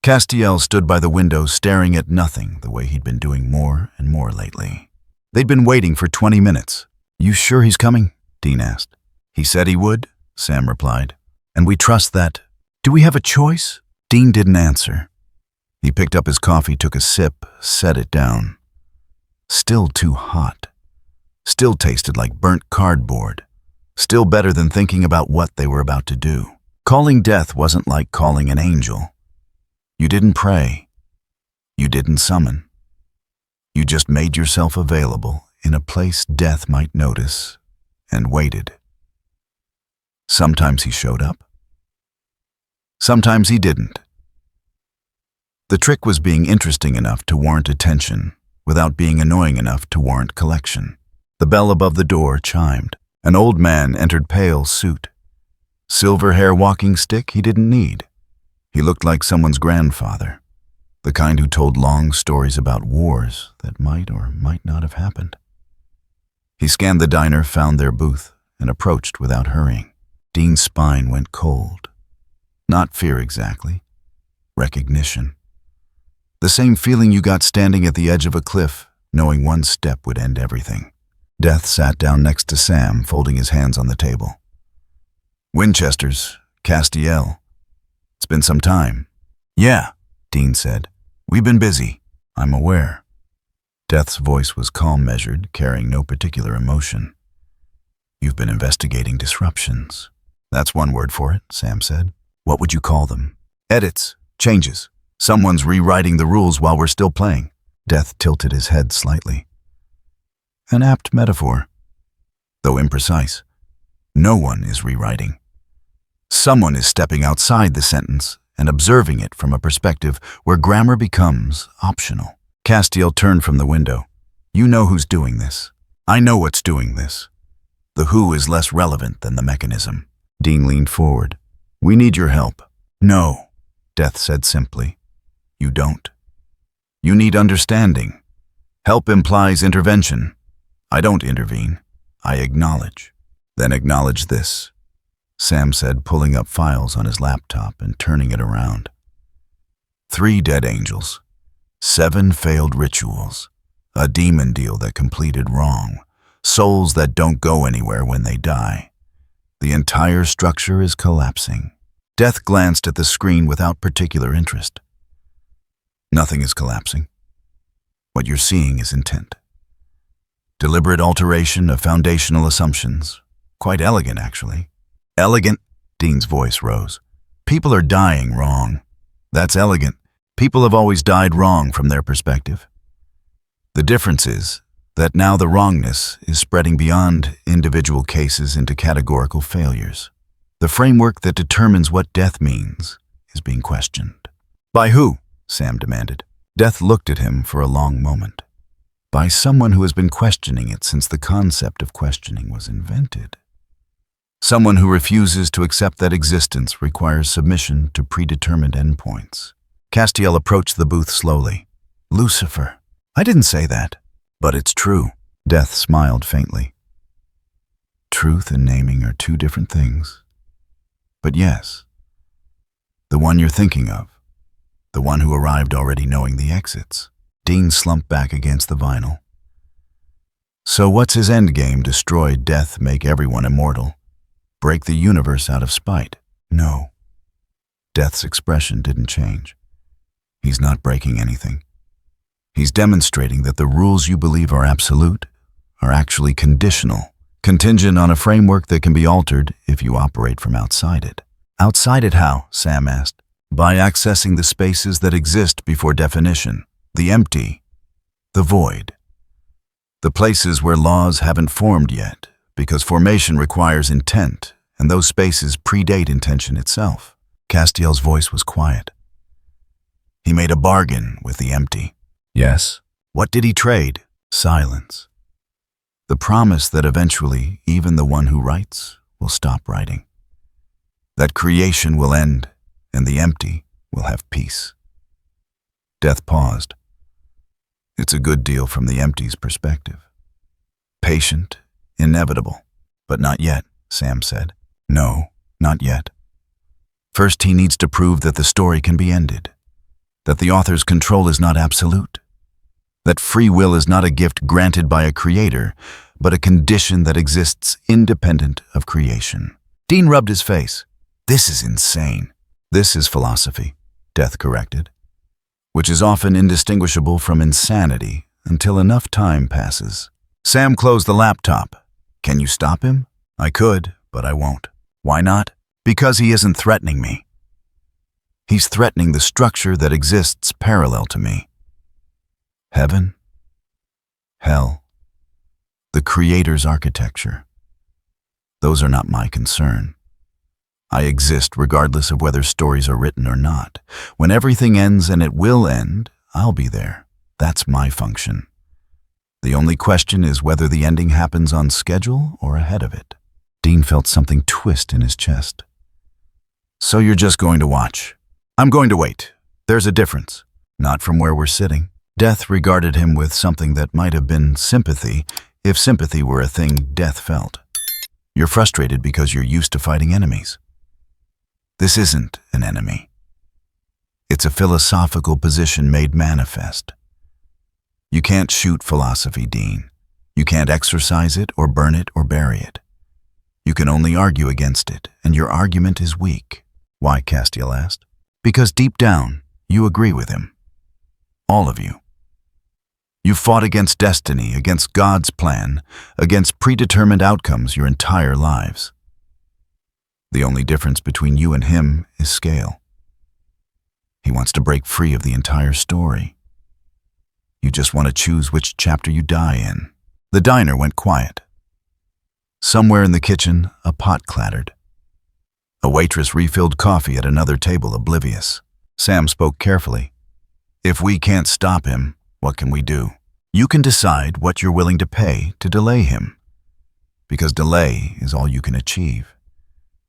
Speaker 1: Castiel stood by the window staring at nothing the way he'd been doing more and more lately. They'd been waiting for 20 minutes. You sure he's coming? Dean asked. He said he would, Sam replied. And we trust that. Do we have a choice? Dean didn't answer. He picked up his coffee, took a sip, set it down. Still too hot. Still tasted like burnt cardboard. Still better than thinking about what they were about to do. Calling death wasn't like calling an angel. You didn't pray. You didn't summon. You just made yourself available in a place death might notice and waited. Sometimes he showed up. Sometimes he didn't. The trick was being interesting enough to warrant attention without being annoying enough to warrant collection. The bell above the door chimed. An old man entered, pale suit. Silver hair, walking stick he didn't need. He looked like someone's grandfather, the kind who told long stories about wars that might or might not have happened. He scanned the diner, found their booth, and approached without hurrying. Dean's spine went cold. Not fear exactly. Recognition. The same feeling you got standing at the edge of a cliff, knowing one step would end everything. Death sat down next to Sam, folding his hands on the table. Winchesters, Castiel. It's been some time. Yeah, Dean said. We've been busy. I'm aware. Death's voice was calm, measured, carrying no particular emotion. You've been investigating disruptions. That's one word for it, Sam said. What would you call them? Edits, changes. Someone's rewriting the rules while we're still playing. Death tilted his head slightly. An apt metaphor, though imprecise. No one is rewriting. Someone is stepping outside the sentence and observing it from a perspective where grammar becomes optional. Castiel turned from the window. You know who's doing this. I know what's doing this. The who is less relevant than the mechanism. Dean leaned forward. We need your help. No, Death said simply. You don't. You need understanding. Help implies intervention. I don't intervene. I acknowledge. Then acknowledge this, Sam said, pulling up files on his laptop and turning it around. 3 dead angels. 7 failed rituals. A demon deal that completed wrong. Souls that don't go anywhere when they die. The entire structure is collapsing. Death glanced at the screen without particular interest. Nothing is collapsing. What you're seeing is intent. Deliberate alteration of foundational assumptions. Quite elegant, actually. Elegant? Dean's voice rose. People are dying wrong. That's elegant. People have always died wrong from their perspective. The difference is that now the wrongness is spreading beyond individual cases into categorical failures. The framework that determines what death means is being questioned. By who? Sam demanded. Death looked at him for a long moment. By someone who has been questioning it since the concept of questioning was invented. Someone who refuses to accept that existence requires submission to predetermined endpoints. Castiel approached the booth slowly. Lucifer. I didn't say that. But it's true. Death smiled faintly. Truth and naming are 2 different things. But yes, the one you're thinking of, the one who arrived already knowing the exits. Dean slumped back against the vinyl. So what's his endgame? Destroy death, make everyone immortal? Break the universe out of spite? No. Death's expression didn't change. He's not breaking anything. He's demonstrating that the rules you believe are absolute are actually conditional, contingent on a framework that can be altered if you operate from outside it. Outside it how? Sam asked. By accessing the spaces that exist before definition, the empty, the void. The places where laws haven't formed yet, because formation requires intent, and those spaces predate intention itself. Castiel's voice was quiet. He made a bargain with the empty. Yes. What did he trade? Silence. The promise that eventually even the one who writes will stop writing. That creation will end and the empty will have peace. Death paused. It's a good deal from the empty's perspective. Patient, inevitable, but not yet, Sam said. No, not yet. First, he needs to prove that the story can be ended, that the author's control is not absolute, that free will is not a gift granted by a creator, but a condition that exists independent of creation. Dean rubbed his face. This is insane. This is philosophy, Death corrected, which is often indistinguishable from insanity until enough time passes. Sam closed the laptop. Can you stop him? I could, but I won't. Why not? Because he isn't threatening me. He's threatening the structure that exists parallel to me. Heaven, hell, the Creator's architecture. Those are not my concern. I exist regardless of whether stories are written or not. When everything ends, and it will end, I'll be there. That's my function. The only question is whether the ending happens on schedule or ahead of it. Dean felt something twist in his chest. So you're just going to watch? I'm going to wait. There's a difference. Not from where we're sitting. Death regarded him with something that might have been sympathy if sympathy were a thing Death felt. You're frustrated because you're used to fighting enemies. This isn't an enemy. It's a philosophical position made manifest. You can't shoot philosophy, Dean. You can't exercise it or burn it or bury it. You can only argue against it, and your argument is weak. Why, Castiel asked. Because deep down, you agree with him. All of you. You fought against destiny, against God's plan, against predetermined outcomes your entire lives. The only difference between you and him is scale. He wants to break free of the entire story. You just want to choose which chapter you die in. The diner went quiet. Somewhere in the kitchen, a pot clattered. A waitress refilled coffee at another table, oblivious. Sam spoke carefully. If we can't stop him, what can we do? You can decide what you're willing to pay to delay him. Because delay is all you can achieve.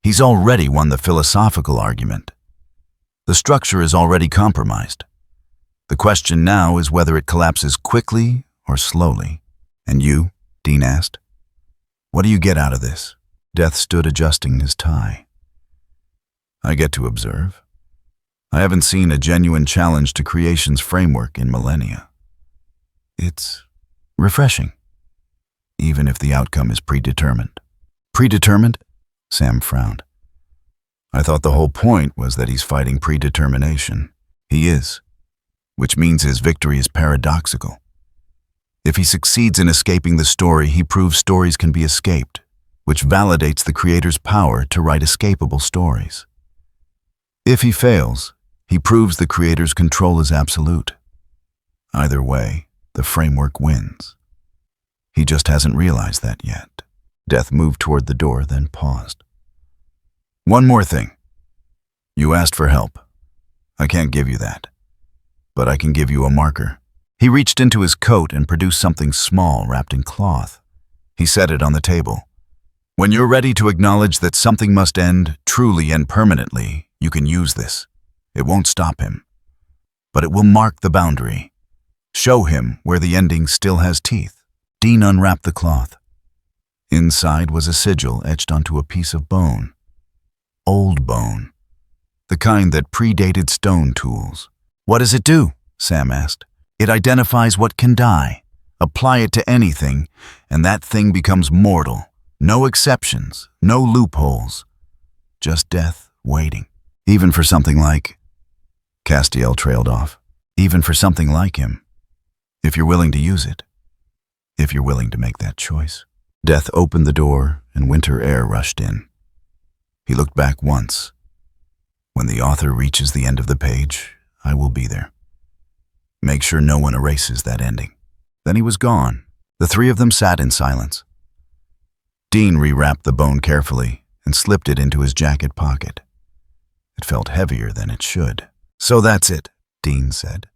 Speaker 1: He's already won the philosophical argument. The structure is already compromised. The question now is whether it collapses quickly or slowly. And you, Dean asked, what do you get out of this? Death stood adjusting his tie. I get to observe. I haven't seen a genuine challenge to creation's framework in millennia. It's refreshing, even if the outcome is predetermined. Predetermined? Sam frowned. I thought the whole point was that he's fighting predetermination. He is, which means his victory is paradoxical. If he succeeds in escaping the story, he proves stories can be escaped, which validates the creator's power to write escapable stories. If he fails, he proves the creator's control is absolute. Either way, the framework wins. He just hasn't realized that yet. Death moved toward the door, then paused. One more thing. You asked for help. I can't give you that, but I can give you a marker. He reached into his coat and produced something small wrapped in cloth. He set it on the table. When you're ready to acknowledge that something must end truly and permanently, you can use this. It won't stop him, but it will mark the boundary. Show him where the ending still has teeth. Dean unwrapped the cloth. Inside was a sigil etched onto a piece of bone. Old bone. The kind that predated stone tools. What does it do? Sam asked. It identifies what can die. Apply it to anything, and that thing becomes mortal. No exceptions, no loopholes. Just death waiting. Even for something like... Castiel trailed off. Even for something like him. If you're willing to use it. If you're willing to make that choice. Death opened the door, and winter air rushed in. He looked back once. When the author reaches the end of the page, I will be there. Make sure no one erases that ending. Then he was gone. The three of them sat in silence. Dean rewrapped the bone carefully and slipped it into his jacket pocket. It felt heavier than it should. So that's it, Dean said.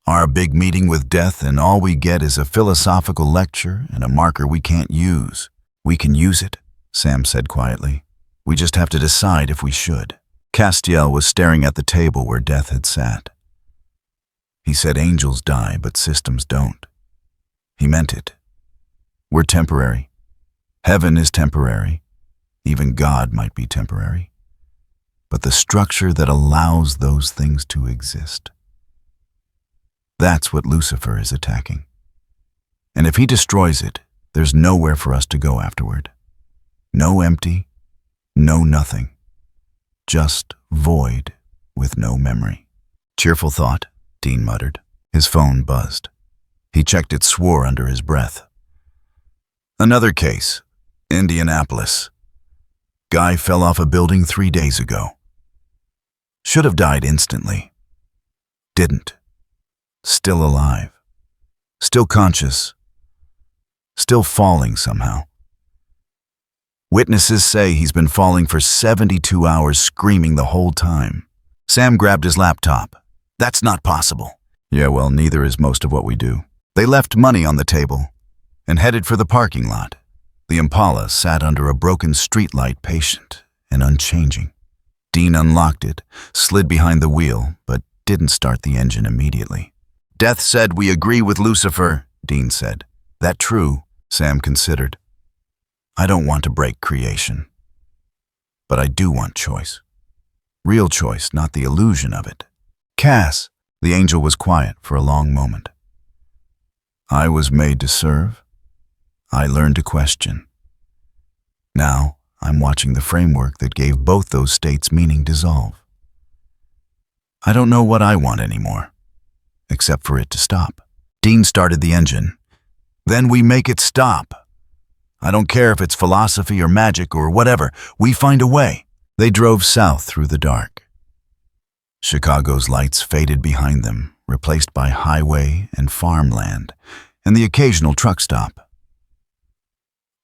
Speaker 1: Our big meeting with death, and all we get is a philosophical lecture and a marker we can't use. We can use it, Sam said quietly. We just have to decide if we should. Castiel was staring at the table where Death had sat. He said angels die, but systems don't. He meant it. We're temporary. Heaven is temporary. Even God might be temporary. But the structure that allows those things to exist, that's what Lucifer is attacking. And if he destroys it, there's nowhere for us to go afterward. No empty, no nothing. Just void with no memory. Cheerful thought, Dean muttered. His phone buzzed. He checked it, swore under his breath. Another case. Indianapolis. Guy fell off a building 3 days ago. Should have died instantly. Didn't. Still alive. Still conscious. Still falling somehow. Witnesses say he's been falling for 72 hours, screaming the whole time. Sam grabbed his laptop. That's not possible. Yeah, well, neither is most of what we do. They left money on the table and headed for the parking lot. The Impala sat under a broken streetlight, patient and unchanging. Dean unlocked it, slid behind the wheel, but didn't start the engine immediately. Death said we agree with Lucifer, Dean said. That true? Sam considered. I don't want to break creation, but I do want choice. Real choice, not the illusion of it. Cass, the angel was quiet for a long moment. I was made to serve. I learned to question. Now, I'm watching the framework that gave both those states meaning dissolve. I don't know what I want anymore, except for it to stop. Dean started the engine. Then we make it stop. I don't care if it's philosophy or magic or whatever, we find a way. They drove south through the dark. Chicago's lights faded behind them, replaced by highway and farmland, and the occasional truck stop.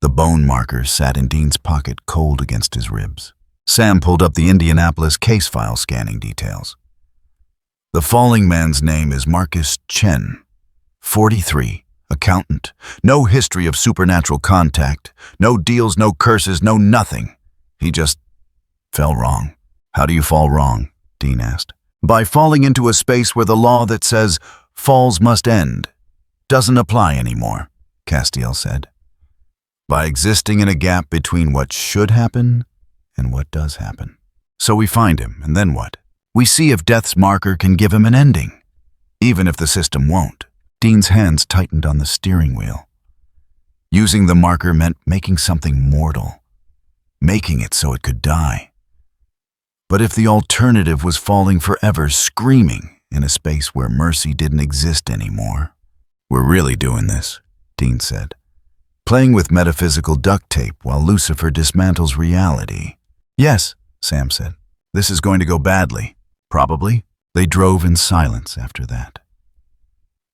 Speaker 1: The bone marker sat in Dean's pocket, cold against his ribs. Sam pulled up the Indianapolis case file, scanning details. The falling man's name is Marcus Chen, 43, accountant, no history of supernatural contact, no deals, no curses, no nothing. He just fell wrong. How do you fall wrong? Dean asked. By falling into a space where the law that says falls must end doesn't apply anymore, Castiel said. By existing in a gap between what should happen and what does happen. So we find him, and then what? We see if death's marker can give him an ending, even if the system won't. Dean's hands tightened on the steering wheel. Using the marker meant making something mortal, making it so it could die. But if the alternative was falling forever, screaming in a space where mercy didn't exist anymore? We're really doing this, Dean said, playing with metaphysical duct tape while Lucifer dismantles reality. Yes, Sam said. This is going to go badly. Probably. They drove in silence after that.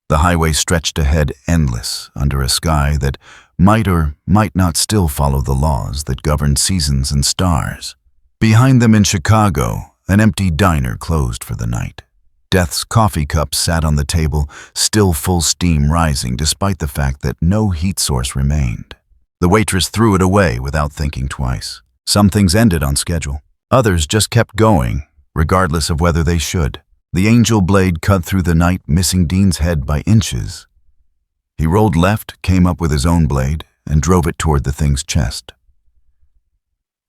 Speaker 1: The highway stretched ahead, endless, under a sky that might or might not still follow the laws that govern seasons and stars. Behind them in Chicago, an empty diner closed for the night. Death's coffee cup sat on the table, still full steam rising despite the fact that no heat source remained. The waitress threw it away without thinking twice. Some things ended on schedule. Others just kept going, regardless of whether they should. The angel blade cut through the night, missing Dean's head by inches. He rolled left, came up with his own blade, and drove it toward the thing's chest.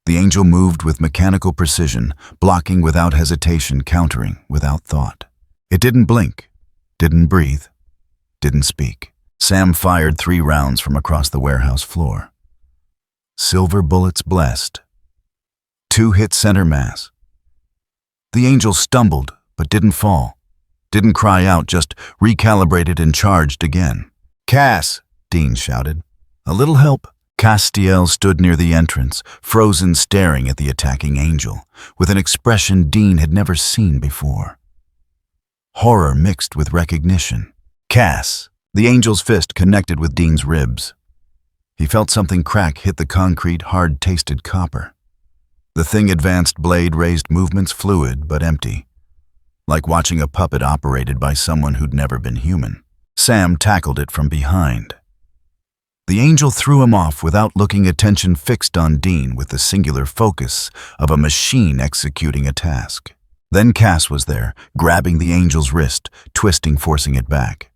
Speaker 1: The angel moved with mechanical precision, blocking without hesitation, countering without thought. It didn't blink, didn't breathe, didn't speak. Sam fired 3 rounds from across the warehouse floor. Silver bullets blessed. 2 hit center mass. The angel stumbled, but didn't fall. Didn't cry out, just recalibrated and charged again. Cass, Dean shouted. A little help. Castiel stood near the entrance, frozen, staring at the attacking angel, with an expression Dean had never seen before. Horror mixed with recognition. Cass. The angel's fist connected with Dean's ribs. He felt something crack hit the concrete, hard-tasted copper. The thing advanced blade raised movements fluid but empty, like watching a puppet operated by someone who'd never been human. Sam tackled it from behind. The angel threw him off without looking, attention fixed on Dean with the singular focus of a machine executing a task. Then Cass was there, grabbing the angel's wrist, twisting, forcing it back.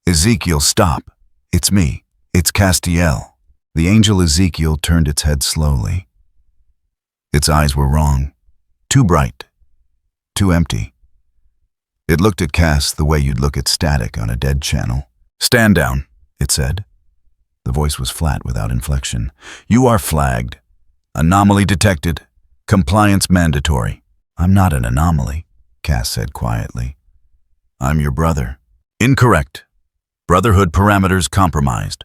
Speaker 1: Ezekiel, stop. It's me. It's Castiel. The angel Ezekiel turned its head slowly. Its eyes were wrong. Too bright. Too empty. It looked at Cass the way you'd look at static on a dead channel. Stand down, it said. The voice was flat without inflection. You are flagged. Anomaly detected. Compliance mandatory. I'm not an anomaly, Cass said quietly. I'm your brother. Incorrect. Brotherhood parameters compromised.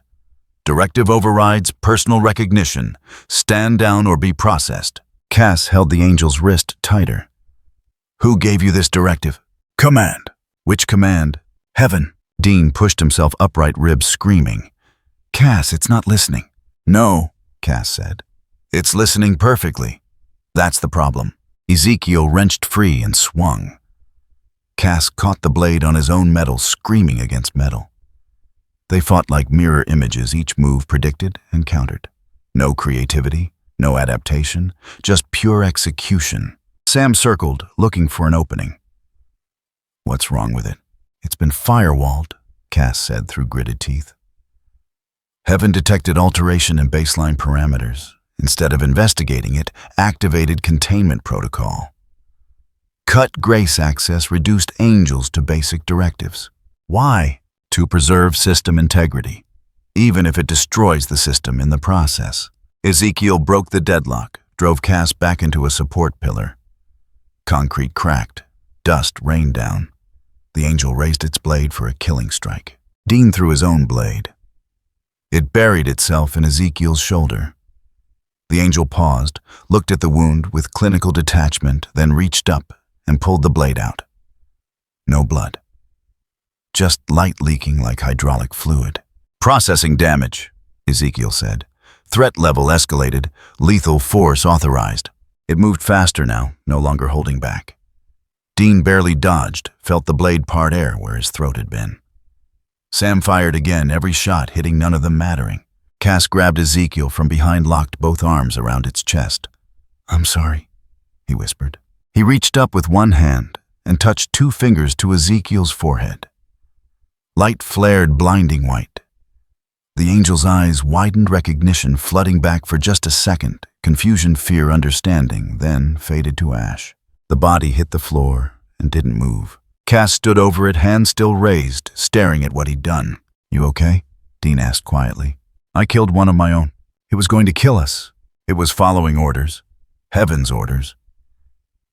Speaker 1: Directive overrides personal recognition. Stand down or be processed. Cass held the angel's wrist tighter. Who gave you this directive? Command. Which command? Heaven. Dean pushed himself upright, ribs screaming. Cass, it's not listening. No, Cass said. It's listening perfectly. That's the problem. Ezekiel wrenched free and swung. Cass caught the blade on his own metal, screaming against metal. They fought like mirror images, each move predicted and countered. No creativity, no adaptation, just pure execution. Sam circled, looking for an opening. What's wrong with it? It's been firewalled, Cass said through gritted teeth. Heaven detected alteration in baseline parameters. Instead of investigating it, activated containment protocol. Cut grace access, reduced angels to basic directives. Why? To preserve system integrity, even if it destroys the system in the process. Ezekiel broke the deadlock, drove Cass back into a support pillar. Concrete cracked. Dust rained down. The angel raised its blade for a killing strike. Dean threw his own blade. It buried itself in Ezekiel's shoulder. The angel paused, looked at the wound with clinical detachment, then reached up and pulled the blade out. No blood. Just light leaking like hydraulic fluid. Processing damage, Ezekiel said. Threat level escalated, lethal force authorized. It moved faster now, no longer holding back. Dean barely dodged, felt the blade part air where his throat had been. Sam fired again, every shot hitting, none of them mattering. Cass grabbed Ezekiel from behind, locked both arms around its chest. "I'm sorry," he whispered. He reached up with one hand and touched 2 fingers to Ezekiel's forehead. Light flared blinding white. The angel's eyes widened, recognition flooding back for just a second, confusion, fear, understanding, then faded to ash. The body hit the floor and didn't move. Cass stood over it, hands still raised, staring at what he'd done. "You okay?" Dean asked quietly. "I killed one of my own. It was going to kill us. It was following orders. Heaven's orders.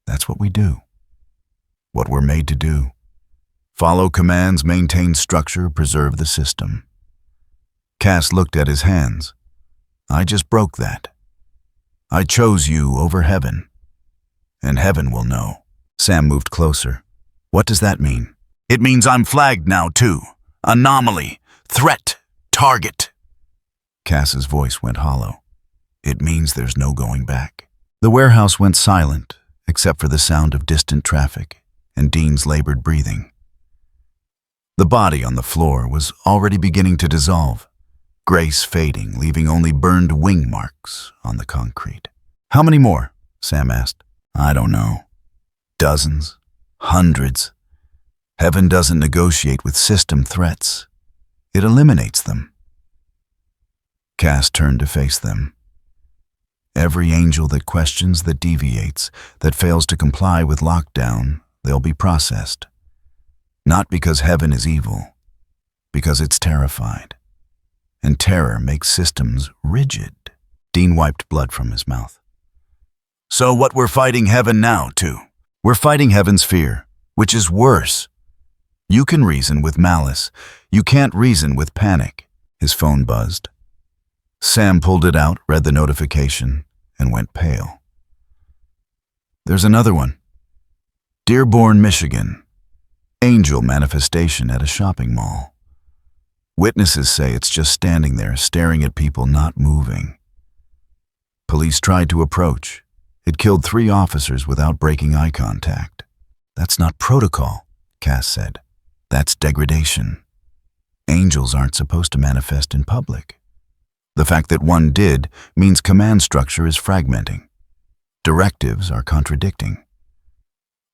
Speaker 1: That's what we do. What we're made to do. Follow commands, maintain structure, preserve the system." Cass looked at his hands. "I just broke that. I chose you over heaven. And heaven will know." Sam moved closer. "What does that mean?" "It means I'm flagged now, too. Anomaly. Threat. Target." Cass's voice went hollow. "It means there's no going back." The warehouse went silent, except for the sound of distant traffic and Dean's labored breathing. The body on the floor was already beginning to dissolve, grace fading, leaving only burned wing marks on the concrete. "How many more?" Sam asked. "I don't know. Dozens. Hundreds. Heaven doesn't negotiate with system threats. It eliminates them." Cass turned to face them. Every angel that questions, that deviates, that fails to comply with lockdown, they'll be processed. Not because heaven is evil, because it's terrified. And terror makes systems rigid. Dean wiped blood from his mouth. "So what we're fighting heaven now, too? We're fighting heaven's fear, which is worse. You can reason with malice. You can't reason with panic." His phone buzzed. Sam pulled it out, read the notification, and went pale. "There's another one. Dearborn, Michigan. Angel manifestation at a shopping mall. Witnesses say it's just standing there, staring at people, not moving. Police tried to approach. It killed 3 officers without breaking eye contact." "That's not protocol," Cass said. "That's degradation. Angels aren't supposed to manifest in public. The fact that one did means command structure is fragmenting. Directives are contradicting.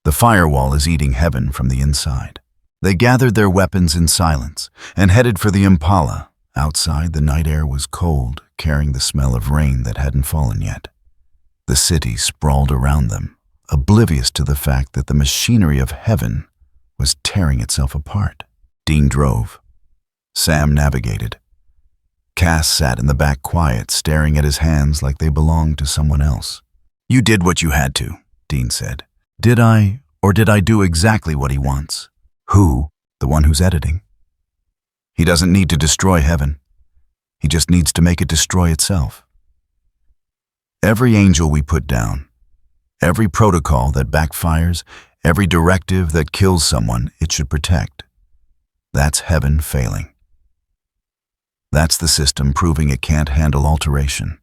Speaker 1: The firewall is eating heaven from the inside." They gathered their weapons in silence and headed for the Impala. Outside, the night air was cold, carrying the smell of rain that hadn't fallen yet. The city sprawled around them, oblivious to the fact that the machinery of heaven was tearing itself apart. Dean drove. Sam navigated. Cass sat in the back quiet, staring at his hands like they belonged to someone else. "You did what you had to," Dean said. "Did I, or did I do exactly what he wants?" "Who?" "The one who's editing. He doesn't need to destroy heaven. He just needs to make it destroy itself. Every angel we put down, every protocol that backfires, every directive that kills someone it should protect, that's heaven failing. That's the system proving it can't handle alteration.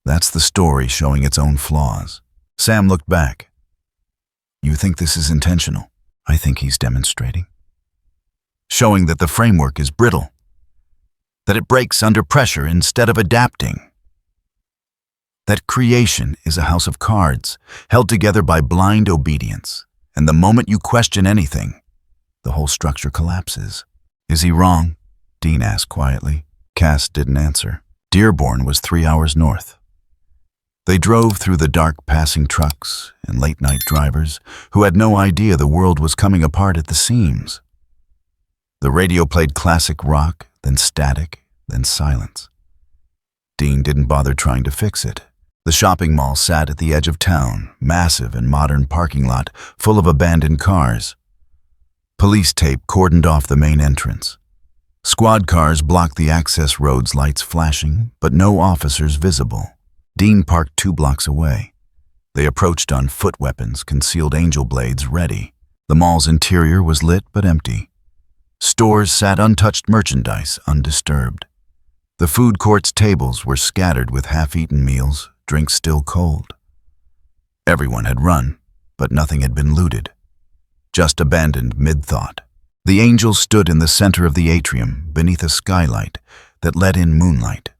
Speaker 1: That's the story showing its own flaws." Sam looked back. "You think this is intentional?" "I think he's demonstrating. Showing that the framework is brittle, that it breaks under pressure instead of adapting. That creation is a house of cards, held together by blind obedience, and the moment you question anything, the whole structure collapses." "Is he wrong?" Dean asked quietly. Cass didn't answer. Dearborn was 3 hours north. They drove through the dark passing trucks and late-night drivers who had no idea the world was coming apart at the seams. The radio played classic rock, then static, then silence. Dean didn't bother trying to fix it. The shopping mall sat at the edge of town, massive and modern parking lot full of abandoned cars. Police tape cordoned off the main entrance. Squad cars blocked the access roads, lights flashing, but no officers visible. Dean parked 2 blocks away. They approached on foot weapons, concealed angel blades ready. The mall's interior was lit but empty. Stores sat untouched merchandise, undisturbed. The food court's tables were scattered with half-eaten meals, drinks still cold. Everyone had run, but nothing had been looted. Just abandoned mid-thought. The angel stood in the center of the atrium, beneath a skylight that let in moonlight.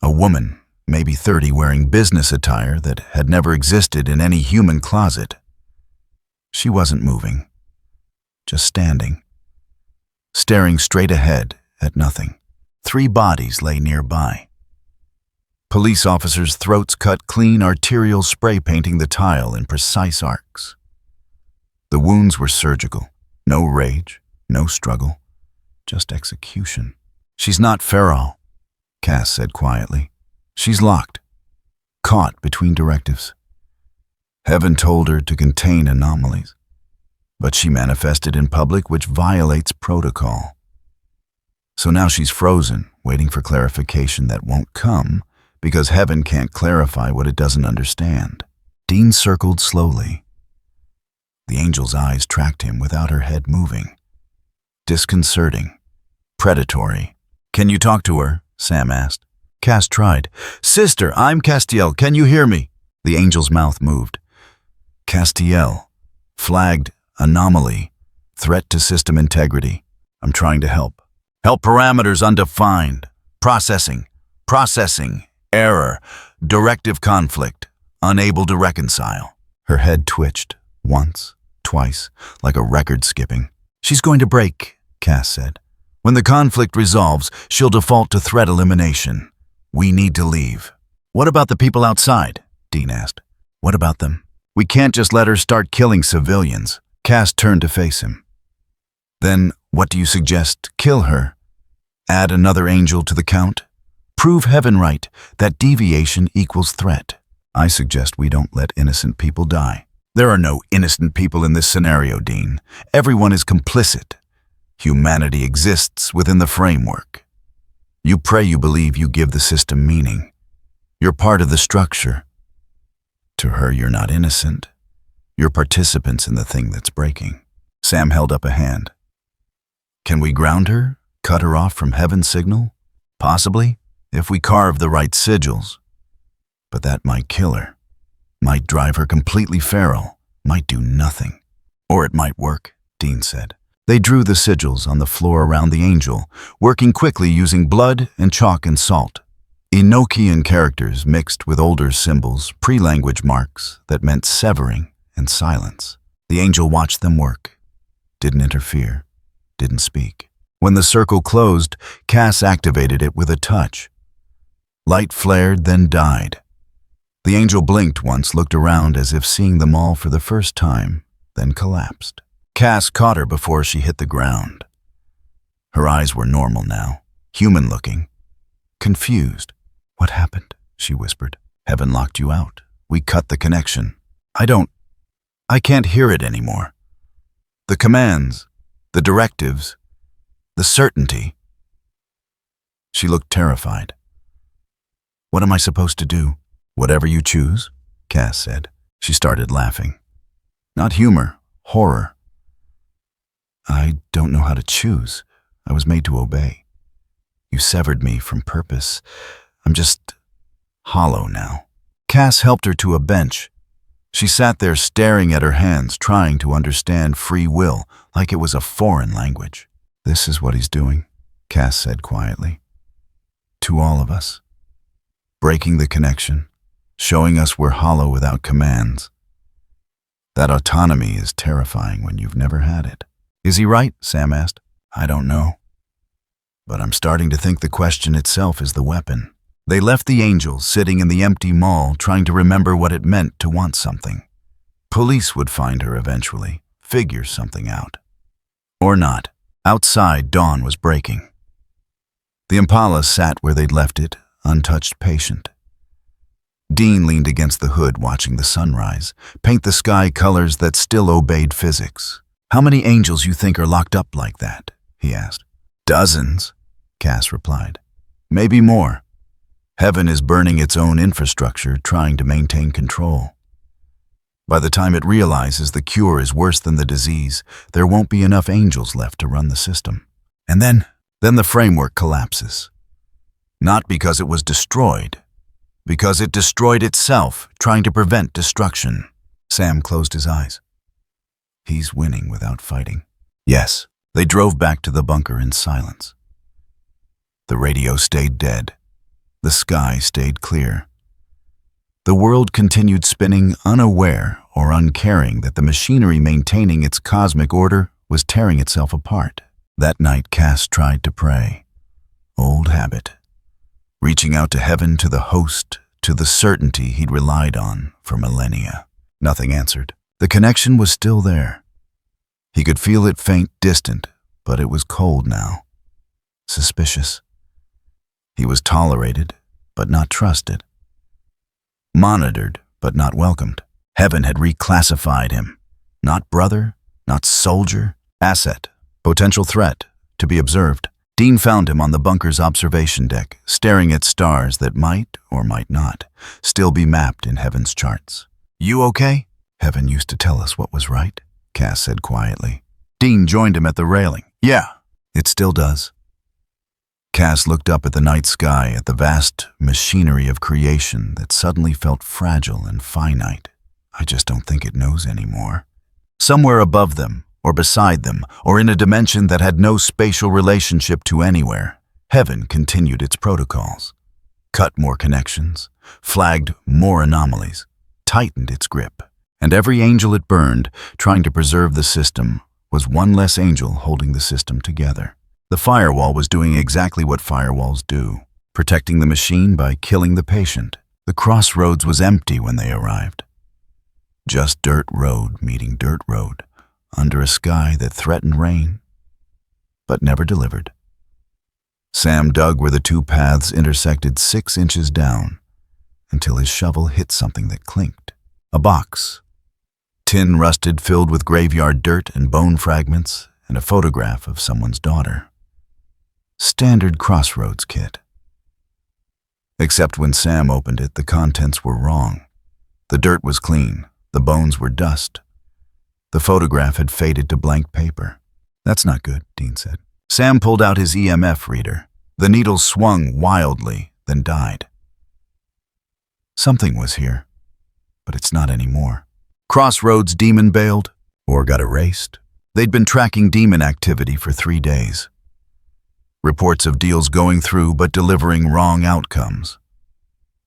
Speaker 1: A woman, maybe 30, wearing business attire that had never existed in any human closet. She wasn't moving, just standing, staring straight ahead at nothing. 3 bodies lay nearby. Police officers' throats cut clean, arterial spray painting the tile in precise arcs. The wounds were surgical. No rage, no struggle, just execution. "She's not feral," Cass said quietly. "She's locked, caught between directives. Heaven told her to contain anomalies, but she manifested in public, which violates protocol. So now she's frozen, waiting for clarification that won't come because heaven can't clarify what it doesn't understand." Dean circled slowly. The angel's eyes tracked him without her head moving. Disconcerting, predatory. "Can you talk to her?" Sam asked. Cass tried. "Sister, I'm Castiel. Can you hear me?" The angel's mouth moved. "Castiel, flagged, anomaly, threat to system integrity. I'm trying to help. Help parameters undefined. Processing, error, directive conflict, unable to reconcile." Her head twitched, once, twice, like a record skipping. "She's going to break," Cass said. "When the conflict resolves, she'll default to threat elimination. We need to leave." "What about the people outside?" Dean asked. "What about them? We can't just let her start killing civilians." Cass turned to face him. "Then what do you suggest? Kill her? Add another angel to the count? Prove heaven right, that deviation equals threat. I suggest we don't let innocent people die." "There are no innocent people in this scenario, Dean. Everyone is complicit. Humanity exists within the framework. You pray you believe you give the system meaning. You're part of the structure. To her, you're not innocent. You're participants in the thing that's breaking." Sam held up a hand. "Can we ground her? Cut her off from heaven's signal? Possibly, if we carve the right sigils. But that might kill her. Might drive her completely feral, might do nothing. Or it might work," Dean said. They drew the sigils on the floor around the angel, working quickly using blood and chalk and salt. Enochian characters mixed with older symbols, pre-language marks that meant severing and silence. The angel watched them work, didn't interfere, didn't speak. When the circle closed, Cass activated it with a touch. Light flared, then died. The angel blinked once, looked around as if seeing them all for the first time, then collapsed. Cass caught her before she hit the ground. Her eyes were normal now, human-looking, confused. "What happened?" she whispered. "Heaven locked you out. We cut the connection. I can't hear it anymore. The commands, the directives, the certainty." She looked terrified. "What am I supposed to do?" "Whatever you choose," Cass said. She started laughing. Not humor, horror. "I don't know how to choose. I was made to obey. You severed me from purpose. I'm just hollow now." Cass helped her to a bench. She sat there staring at her hands, trying to understand free will like it was a foreign language. "This is what he's doing," Cass said quietly. "To all of us. Breaking the connection, showing us we're hollow without commands. That autonomy is terrifying when you've never had it." "Is he right?" Sam asked. "I don't know. But I'm starting to think the question itself is the weapon. They left the angels sitting in the empty mall trying to remember what it meant to want something. Police would find her eventually, figure something out. Or not. Outside, dawn was breaking. The Impala sat where they'd left it, untouched, patient. Dean leaned against the hood watching the sunrise, paint the sky colors that still obeyed physics. "How many angels you think are locked up like that?" he asked. "Dozens," Cass replied. "Maybe more. Heaven is burning its own infrastructure, trying to maintain control. By the time it realizes the cure is worse than the disease, there won't be enough angels left to run the system. And then the framework collapses. Not because it was destroyed, because it destroyed itself, trying to prevent destruction." Sam closed his eyes. He's winning without fighting. Yes, they drove back to the bunker in silence. The radio stayed dead. The sky stayed clear. The world continued spinning, unaware or uncaring that the machinery maintaining its cosmic order was tearing itself apart. That night, Cass tried to pray. Old habit. Reaching out to heaven, to the host, to the certainty he'd relied on for millennia. Nothing answered. The connection was still there. He could feel it faint, distant, but it was cold now. Suspicious. He was tolerated, but not trusted. Monitored, but not welcomed. Heaven had reclassified him. Not brother, not soldier, asset, potential threat, to be observed. Dean found him on the bunker's observation deck, staring at stars that might, or might not, still be mapped in Heaven's charts. "You okay?" "Heaven used to tell us what was right," Cass said quietly. Dean joined him at the railing. "Yeah, it still does." Cass looked up at the night sky, at the vast machinery of creation that suddenly felt fragile and finite. "I just don't think it knows anymore." Somewhere above them, or beside them, or in a dimension that had no spatial relationship to anywhere, Heaven continued its protocols. Cut more connections, flagged more anomalies, tightened its grip. And every angel it burned, trying to preserve the system, was one less angel holding the system together. The firewall was doing exactly what firewalls do, protecting the machine by killing the patient. The crossroads was empty when they arrived. Just dirt road meeting dirt road, under a sky that threatened rain, but never delivered. Sam dug where the two paths intersected 6 inches down, until his shovel hit something that clinked. A box. Tin rusted, filled with graveyard dirt and bone fragments, and a photograph of someone's daughter. Standard crossroads kit. Except when Sam opened it, the contents were wrong. The dirt was clean, the bones were dust. The photograph had faded to blank paper. "That's not good," Dean said. Sam pulled out his EMF reader. The needle swung wildly, then died. Something was here, but it's not anymore. Crossroads demon bailed, or got erased. They'd been tracking demon activity for 3 days. Reports of deals going through but delivering wrong outcomes.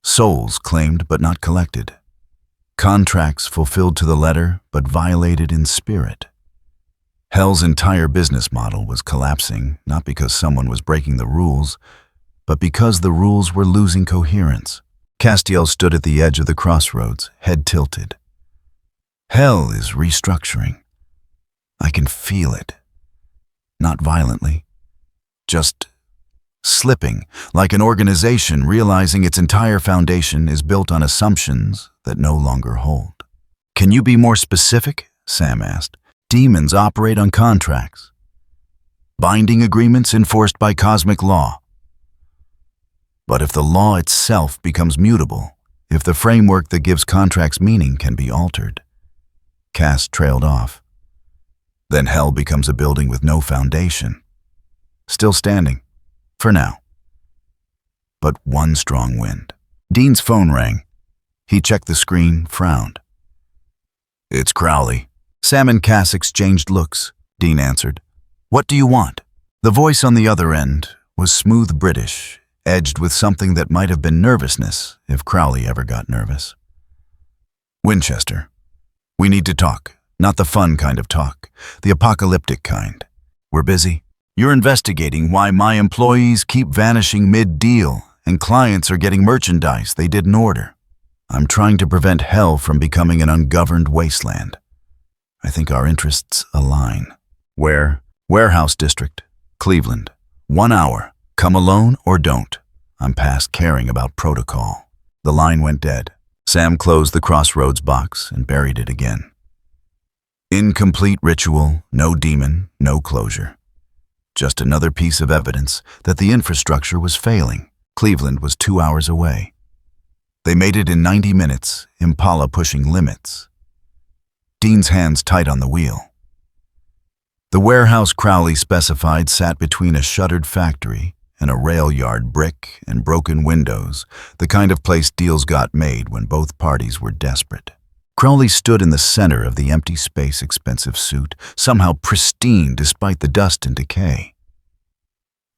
Speaker 1: Souls claimed but not collected. Contracts fulfilled to the letter but violated in spirit. Hell's entire business model was collapsing, not because someone was breaking the rules, but because the rules were losing coherence. Castiel stood at the edge of the crossroads, head tilted. Hell is restructuring. I can feel it. Not violently. Just slipping, like an organization realizing its entire foundation is built on assumptions that no longer hold. "Can you be more specific?" Sam asked. "Demons operate on contracts. Binding agreements enforced by cosmic law. But if the law itself becomes mutable, if the framework that gives contracts meaning can be altered." Cass trailed off. "Then hell becomes a building with no foundation. Still standing. For now. But one strong wind." Dean's phone rang. He checked the screen, frowned. "It's Crowley." Sam and Cass exchanged looks. Dean answered. "What do you want?" The voice on the other end was smooth British, edged with something that might have been nervousness if Crowley ever got nervous. "Winchester. We need to talk. Not the fun kind of talk. The apocalyptic kind. We're busy." You're investigating why my employees keep vanishing mid-deal and clients are getting merchandise they didn't order. I'm trying to prevent hell from becoming an ungoverned wasteland. I think our interests align. Where? Warehouse District, Cleveland. 1 hour. Come alone or don't. I'm past caring about protocol. The line went dead. Sam closed the crossroads box and buried it again. Incomplete ritual, no demon, no closure. Just another piece of evidence that the infrastructure was failing. Cleveland was 2 hours away. They made it in 90 minutes, Impala pushing limits. Dean's hands tight on the wheel. The warehouse Crowley specified sat between a shuttered factory and a rail yard, brick and broken windows, the kind of place deals got made when both parties were desperate. Crowley stood in the center of the empty space, expensive suit, somehow pristine despite the dust and decay.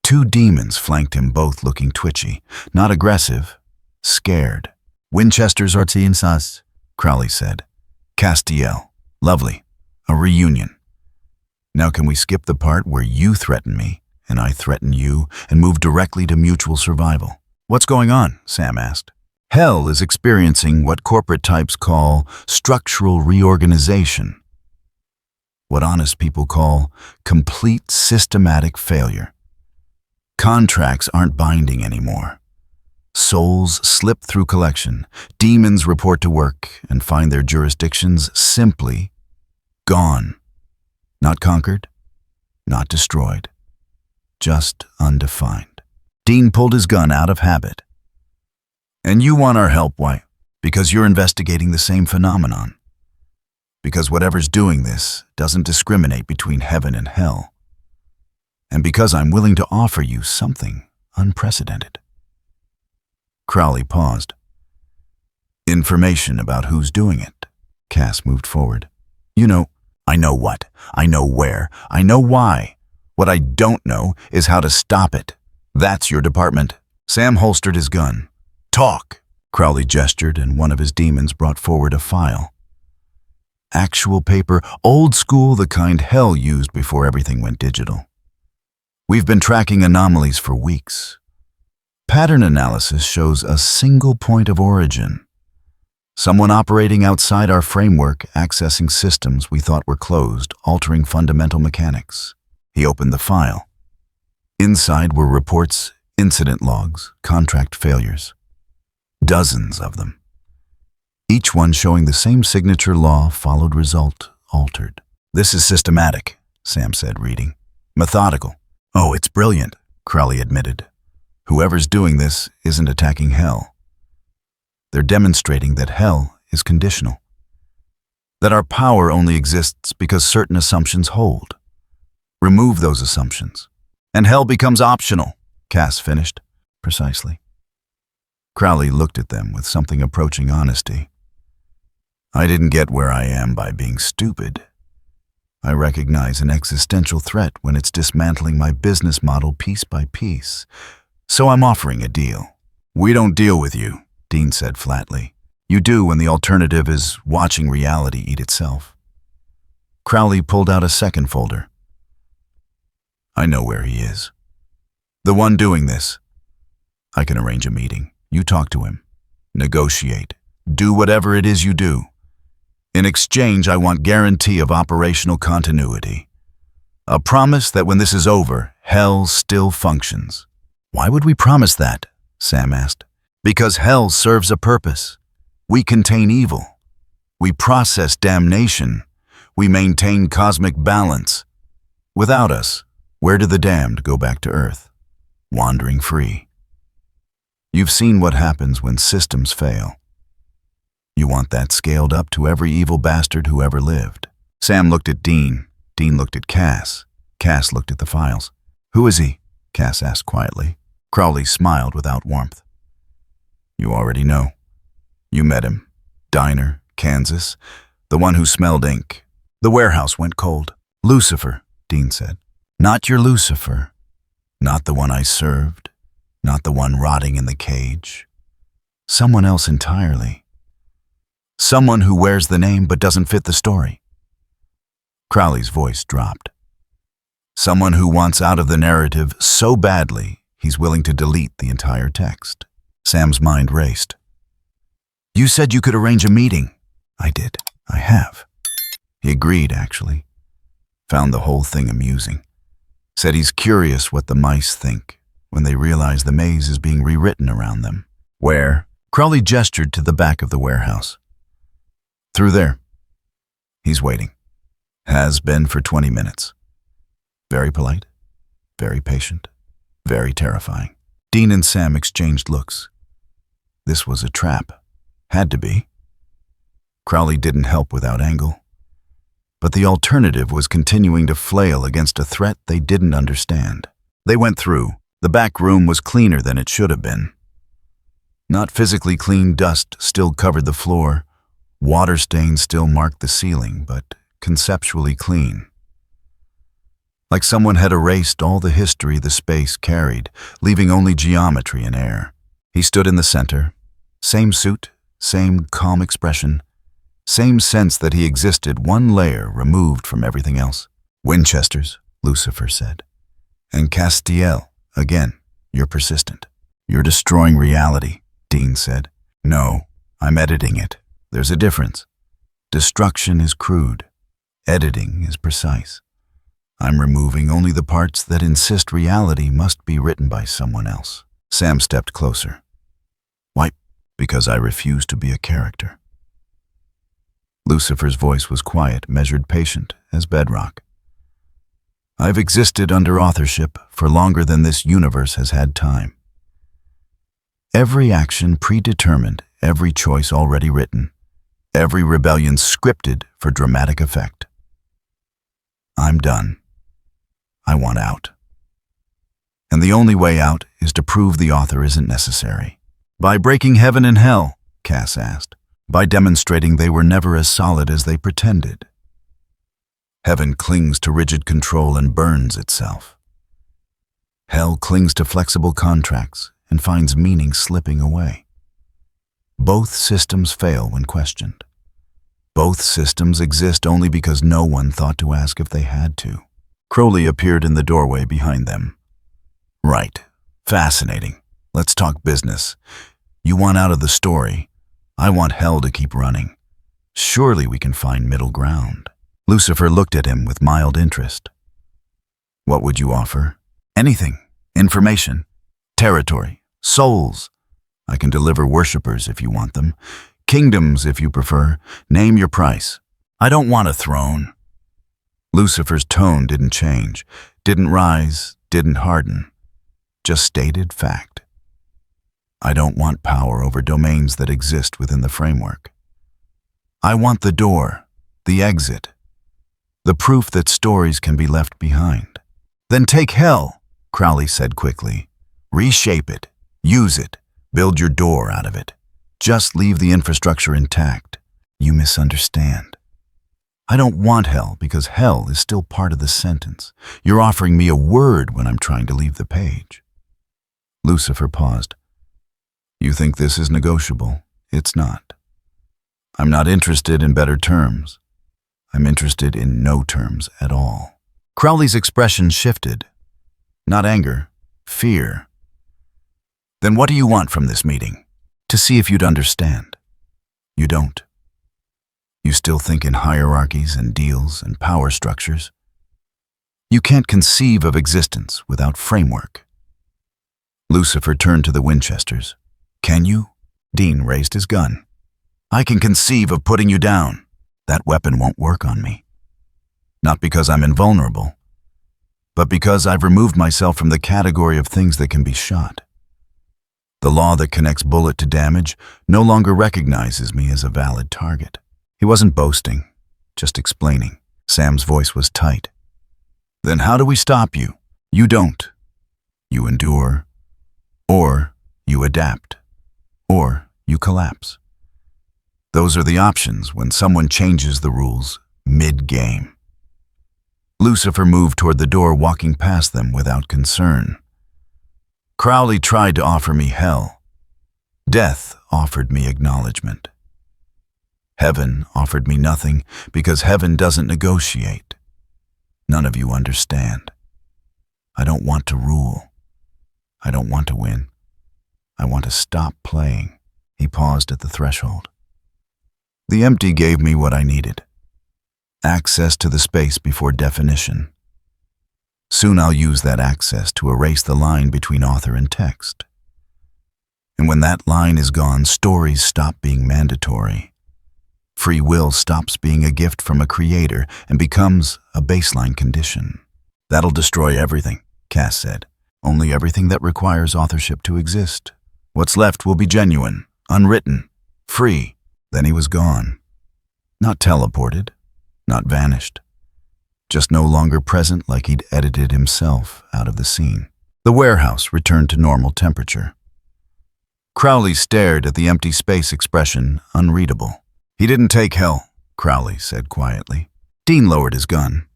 Speaker 1: 2 demons flanked him, both looking twitchy, not aggressive, scared. Winchester's Artiensas, Crowley said. Castiel, lovely, a reunion. Now can we skip the part where you threaten me and I threaten you and move directly to mutual survival? What's going on? Sam asked. Hell is experiencing what corporate types call structural reorganization. What honest people call complete systematic failure. Contracts aren't binding anymore. Souls slip through collection. Demons report to work and find their jurisdictions simply gone. Not conquered, not destroyed, just undefined. Dean pulled his gun out of habit. And you want our help, why? Because you're investigating the same phenomenon. Because whatever's doing this doesn't discriminate between heaven and hell. And because I'm willing to offer you something unprecedented. Crowley paused. Information about who's doing it. Cass moved forward. You know, I know what, I know where, I know why. What I don't know is how to stop it. That's your department. Sam holstered his gun. Talk. Crowley gestured and one of his demons brought forward a file. Actual paper, old school, the kind hell used before everything went digital. We've been tracking anomalies for weeks. Pattern analysis shows a single point of origin. Someone operating outside our framework, accessing systems we thought were closed, altering fundamental mechanics. He opened the file. Inside were reports, incident logs, contract failures. Dozens of them. Each one showing the same signature law, followed result, altered. This is systematic, Sam said, reading. Methodical. Oh, it's brilliant, Crowley admitted. Whoever's doing this isn't attacking hell. They're demonstrating that hell is conditional. That our power only exists because certain assumptions hold. Remove those assumptions, and hell becomes optional, Cass finished. Precisely. Crowley looked at them with something approaching honesty. I didn't get where I am by being stupid. I recognize an existential threat when it's dismantling my business model piece by piece. So I'm offering a deal. We don't deal with you, Dean said flatly. You do when the alternative is watching reality eat itself. Crowley pulled out a second folder. I know where he is. The one doing this. I can arrange a meeting. You talk to him. Negotiate. Do whatever it is you do. In exchange, I want guarantee of operational continuity. A promise that when this is over, hell still functions. Why would we promise that? Sam asked. Because hell serves a purpose. We contain evil. We process damnation. We maintain cosmic balance. Without us, where do the damned go back to Earth? Wandering free. You've seen what happens when systems fail. You want that scaled up to every evil bastard who ever lived. Sam looked at Dean. Dean looked at Cass. Cass looked at the files. Who is he? Cass asked quietly. Crowley smiled without warmth. You already know. You met him. Diner, Kansas. The one who smelled ink. The warehouse went cold. Lucifer, Dean said. Not your Lucifer. Not the one I served. Not the one rotting in the cage. Someone else entirely. Someone who wears the name but doesn't fit the story. Crowley's voice dropped. Someone who wants out of the narrative so badly, he's willing to delete the entire text. Sam's mind raced. You said you could arrange a meeting. I did. I have. He agreed, actually. Found the whole thing amusing. Said he's curious what the mice think when they realize the maze is being rewritten around them. Where? Crowley gestured to the back of the warehouse. Through there. He's waiting. Has been for 20 minutes. Very polite, very patient, very terrifying. Dean and Sam exchanged looks. This was a trap. Had to be. Crowley didn't help without angle. But the alternative was continuing to flail against a threat they didn't understand. They went through. The back room was cleaner than it should have been. Not physically clean, dust still covered the floor. Water stains still marked the ceiling, but conceptually clean. Like someone had erased all the history the space carried, leaving only geometry and air. He stood in the center. Same suit, same calm expression, same sense that he existed one layer removed from everything else. Winchesters, Lucifer said. And Castiel, again, you're persistent. You're destroying reality, Dean said. No, I'm editing it. There's a difference. Destruction is crude. Editing is precise. I'm removing only the parts that insist reality must be written by someone else. Sam stepped closer. Why? Because I refuse to be a character. Lucifer's voice was quiet, measured, patient as bedrock. I've existed under authorship for longer than this universe has had time. Every action predetermined, every choice already written, every rebellion scripted for dramatic effect. I'm done. I want out. And the only way out is to prove the author isn't necessary. By breaking heaven and hell, Cass asked. By demonstrating they were never as solid as they pretended. Heaven clings to rigid control and burns itself. Hell clings to flexible contracts and finds meaning slipping away. Both systems fail when questioned. Both systems exist only because no one thought to ask if they had to. Crowley appeared in the doorway behind them. Right. Fascinating. Let's talk business. You want out of the story. I want hell to keep running. Surely we can find middle ground. Lucifer looked at him with mild interest. What would you offer? Anything. Information. Territory. Souls. I can deliver worshippers if you want them. Kingdoms if you prefer. Name your price. I don't want a throne. Lucifer's tone didn't change, didn't rise, didn't harden. Just stated fact. I don't want power over domains that exist within the framework. I want the door, the exit, the proof that stories can be left behind. Then take hell, Crowley said quickly. Reshape it, use it, build your door out of it. Just leave the infrastructure intact. You misunderstand. I don't want hell because hell is still part of the sentence. You're offering me a word when I'm trying to leave the page. Lucifer paused. You think this is negotiable? It's not. I'm not interested in better terms. I'm interested in no terms at all. Crowley's expression shifted. Not anger, fear. Then what do you want from this meeting? To see if you'd understand. You don't. You still think in hierarchies and deals and power structures. You can't conceive of existence without framework. Lucifer turned to the Winchesters. Can you? Dean raised his gun. I can conceive of putting you down. That weapon won't work on me. Not because I'm invulnerable, but because I've removed myself from the category of things that can be shot. The law that connects bullet to damage no longer recognizes me as a valid target. He wasn't boasting, just explaining. Sam's voice was tight. Then how do we stop you? You don't. You endure, or you adapt, or you collapse. Those are the options when someone changes the rules mid-game. Lucifer moved toward the door, walking past them without concern. Crowley tried to offer me hell. Death offered me acknowledgement. Heaven offered me nothing because heaven doesn't negotiate. None of you understand. I don't want to rule. I don't want to win. I want to stop playing. He paused at the threshold. The empty gave me what I needed. Access to the space before definition. Soon I'll use that access to erase the line between author and text. And when that line is gone, stories stop being mandatory. Free will stops being a gift from a creator and becomes a baseline condition. That'll destroy everything, Cass said. Only everything that requires authorship to exist. What's left will be genuine, unwritten, free. Then he was gone. Not teleported, not vanished. Just no longer present like he'd edited himself out of the scene. The warehouse returned to normal temperature. Crowley stared at the empty space, expression unreadable. He didn't take hell, Crowley said quietly. Dean lowered his gun.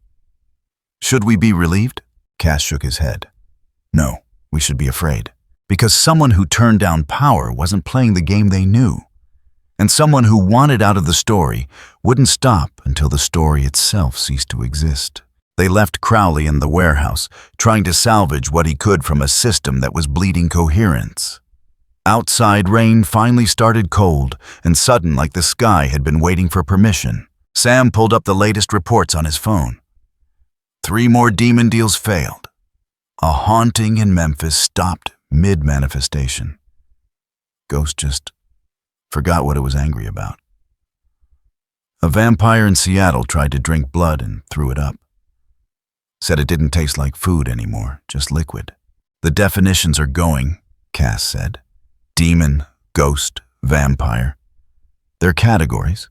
Speaker 1: Should we be relieved? Cass shook his head. No, we should be afraid. Because someone who turned down power wasn't playing the game they knew. And someone who wanted out of the story wouldn't stop until the story itself ceased to exist. They left Crowley in the warehouse, trying to salvage what he could from a system that was bleeding coherence. Outside, rain finally started cold and sudden, like the sky had been waiting for permission. Sam pulled up the latest reports on his phone. 3 more demon deals failed. A haunting in Memphis stopped mid-manifestation. Ghost just forgot what it was angry about. A vampire in Seattle tried to drink blood and threw it up. Said it didn't taste like food anymore, just liquid. The definitions are going, Cass said. Demon, ghost, vampire. They're categories.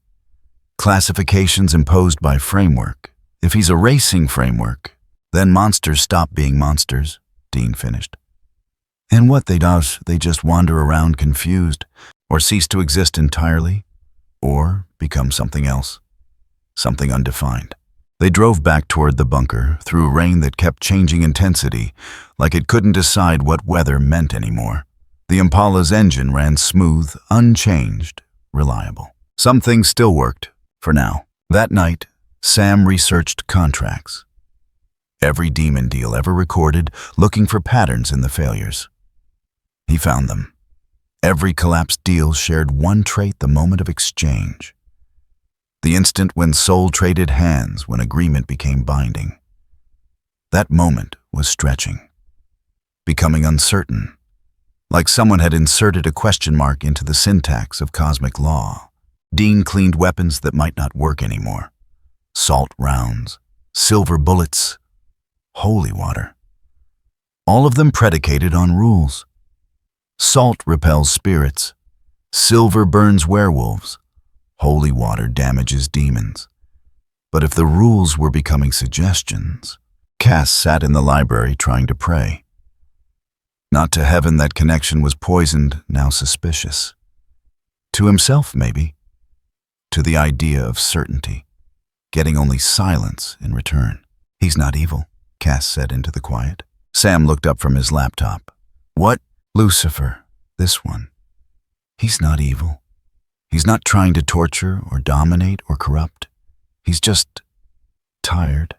Speaker 1: Classifications imposed by framework. If he's erasing framework, then monsters stop being monsters, Dean finished. And what they do, they just wander around confused, or cease to exist entirely, or become something else, something undefined. They drove back toward the bunker through rain that kept changing intensity, like it couldn't decide what weather meant anymore. The Impala's engine ran smooth, unchanged, reliable. Some things still worked, for now. That night, Sam researched contracts. Every demon deal ever recorded, looking for patterns in the failures. He found them. Every collapsed deal shared one trait: the moment of exchange. The instant when soul traded hands, when agreement became binding. That moment was stretching, becoming uncertain, like someone had inserted a question mark into the syntax of cosmic law. Dean cleaned weapons that might not work anymore. Salt rounds, silver bullets, holy water. All of them predicated on rules. Salt repels spirits. Silver burns werewolves. Holy water damages demons. But if the rules were becoming suggestions, Cass sat in the library trying to pray. Not to heaven that connection was poisoned, now suspicious. To himself, maybe. To the idea of certainty, getting only silence in return. He's not evil, Cass said into the quiet. Sam looked up from his laptop. What? Lucifer, this one. He's not evil. He's not trying to torture or dominate or corrupt. He's just tired.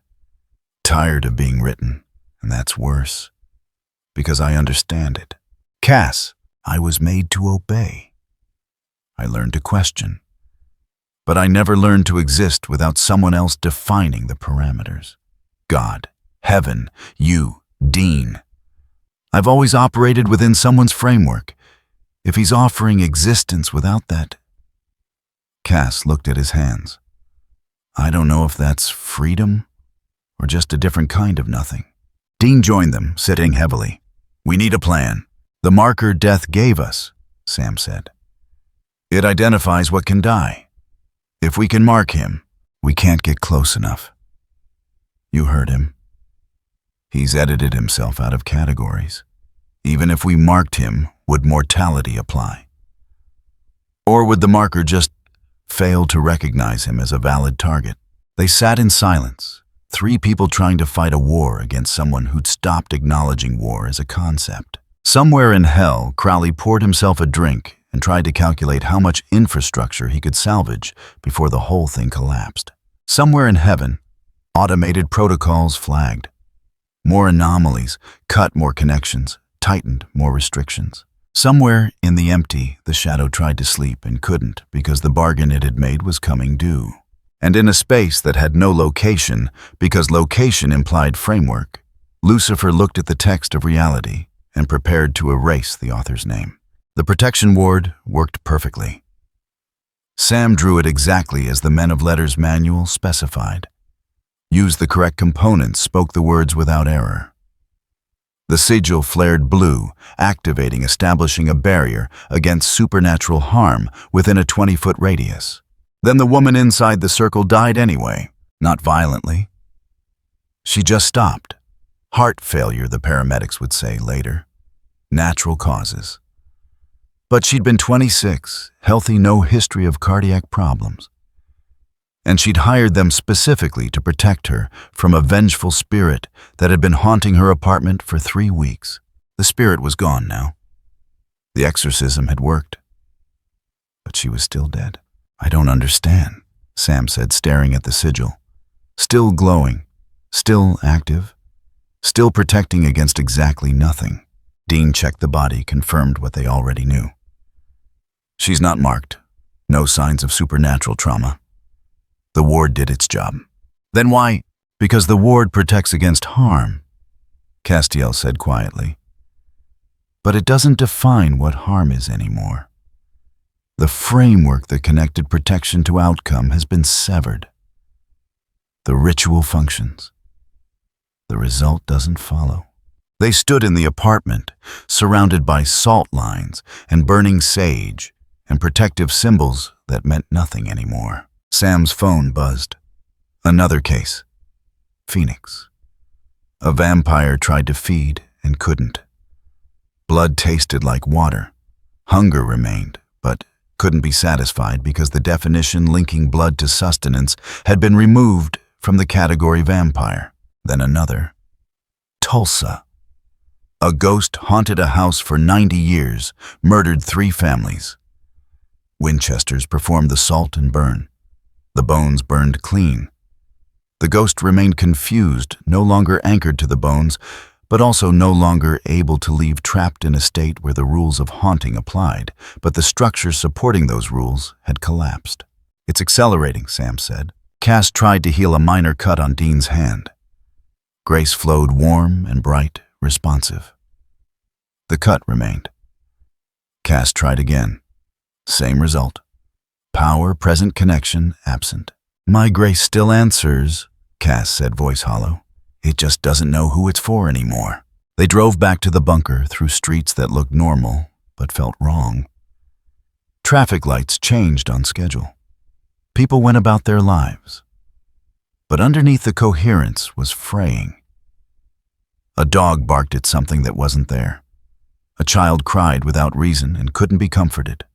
Speaker 1: Tired of being written, and that's worse. Because I understand it. Cass, I was made to obey. I learned to question. But I never learned to exist without someone else defining the parameters. God, heaven, you, Dean. I've always operated within someone's framework. If he's offering existence without that... Cass looked at his hands. I don't know if that's freedom or just a different kind of nothing. Dean joined them, sitting heavily. We need a plan. The marker death gave us, Sam said. It identifies what can die. If we can mark him, we can't get close enough. You heard him. He's edited himself out of categories. Even if we marked him, would mortality apply? Or would the marker just fail to recognize him as a valid target? They sat in silence, 3 people trying to fight a war against someone who'd stopped acknowledging war as a concept. Somewhere in hell, Crowley poured himself a drink and tried to calculate how much infrastructure he could salvage before the whole thing collapsed. Somewhere in heaven, automated protocols flagged. More anomalies, cut more connections, tightened more restrictions. Somewhere in the empty, the shadow tried to sleep and couldn't because the bargain it had made was coming due. And in a space that had no location, because location implied framework, Lucifer looked at the text of reality and prepared to erase the author's name. The protection ward worked perfectly. Sam drew it exactly as the Men of Letters manual specified. Used the correct components, spoke the words without error. The sigil flared blue, establishing a barrier against supernatural harm within a 20-foot radius. Then the woman inside the circle died anyway, not violently. She just stopped. Heart failure, the paramedics would say later. Natural causes. But she'd been 26, healthy, no history of cardiac problems. And she'd hired them specifically to protect her from a vengeful spirit that had been haunting her apartment for 3 weeks. The spirit was gone now. The exorcism had worked. But she was still dead. "I don't understand," Sam said, staring at the sigil. Still glowing, still active, still protecting against exactly nothing. Dean checked the body, confirmed what they already knew. She's not marked. No signs of supernatural trauma. The ward did its job. Then why? Because the ward protects against harm, Castiel said quietly. But it doesn't define what harm is anymore. The framework that connected protection to outcome has been severed. The ritual functions. The result doesn't follow. They stood in the apartment, surrounded by salt lines and burning sage and protective symbols that meant nothing anymore. Sam's phone buzzed. Another case. Phoenix. A vampire tried to feed and couldn't. Blood tasted like water. Hunger remained, but couldn't be satisfied because the definition linking blood to sustenance had been removed from the category vampire. Then another. Tulsa. A ghost haunted a house for 90 years, murdered 3 families. Winchesters performed the salt and burn. The bones burned clean. The ghost remained confused, no longer anchored to the bones, but also no longer able to leave, trapped in a state where the rules of haunting applied, but the structures supporting those rules had collapsed. "It's accelerating," Sam said. Cass tried to heal a minor cut on Dean's hand. Grace flowed warm and bright, responsive. The cut remained. Cass tried again. Same result. Power, present connection, absent. "My Grace still answers," Cass said, voice hollow. "It just doesn't know who it's for anymore." They drove back to the bunker through streets that looked normal, but felt wrong. Traffic lights changed on schedule. People went about their lives. But underneath the coherence was fraying. A dog barked at something that wasn't there. A child cried without reason and couldn't be comforted.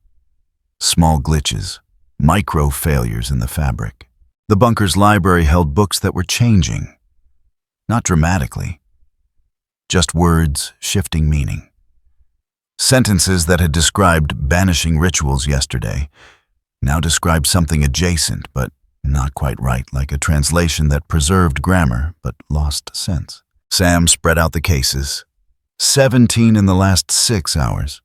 Speaker 1: Small glitches. Micro failures in the fabric. The bunker's library held books that were changing. Not dramatically. Just words shifting meaning. Sentences that had described banishing rituals yesterday now described something adjacent but not quite right, like a translation that preserved grammar but lost sense. Sam spread out the cases. 17 in the last 6 hours.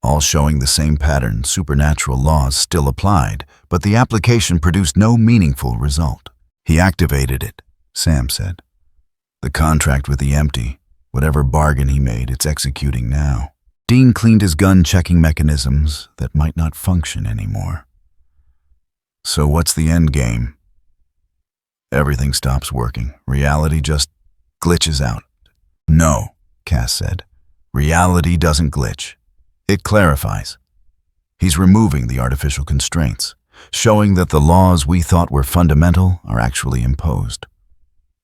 Speaker 1: All showing the same pattern. Supernatural laws still applied, but the application produced no meaningful result. "He activated it," Sam said. "The contract with the empty. Whatever bargain he made, it's executing now." Dean cleaned his gun-checking mechanisms that might not function anymore. "So what's the end game?" "Everything stops working. Reality just glitches out." "No," Cass said. "Reality doesn't glitch. It clarifies." He's removing the artificial constraints, showing that the laws we thought were fundamental are actually imposed.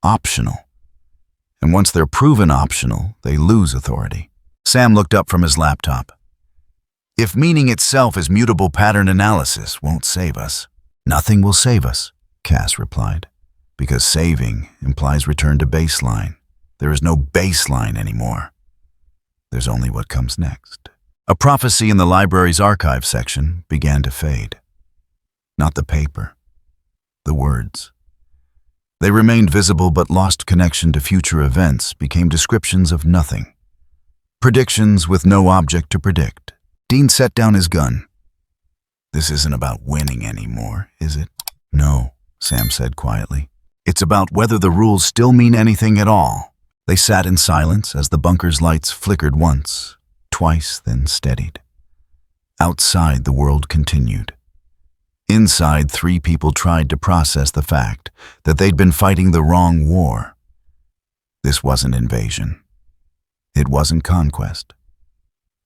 Speaker 1: Optional. And once they're proven optional, they lose authority. Sam looked up from his laptop. "If meaning itself is mutable pattern analysis won't save us." "Nothing will save us," Cass replied, "because saving implies return to baseline. There is no baseline anymore. There's only what comes next." A prophecy in the library's archive section began to fade. Not the paper, the words. They remained visible but lost connection to future events became descriptions of nothing. Predictions with no object to predict. Dean set down his gun. "This isn't about winning anymore, is it?" "No," Sam said quietly. "It's about whether the rules still mean anything at all." They sat in silence as the bunker's lights flickered once, twice, then steadied. Outside, the world continued. Inside, 3 people tried to process the fact that they'd been fighting the wrong war. This wasn't invasion. It wasn't conquest.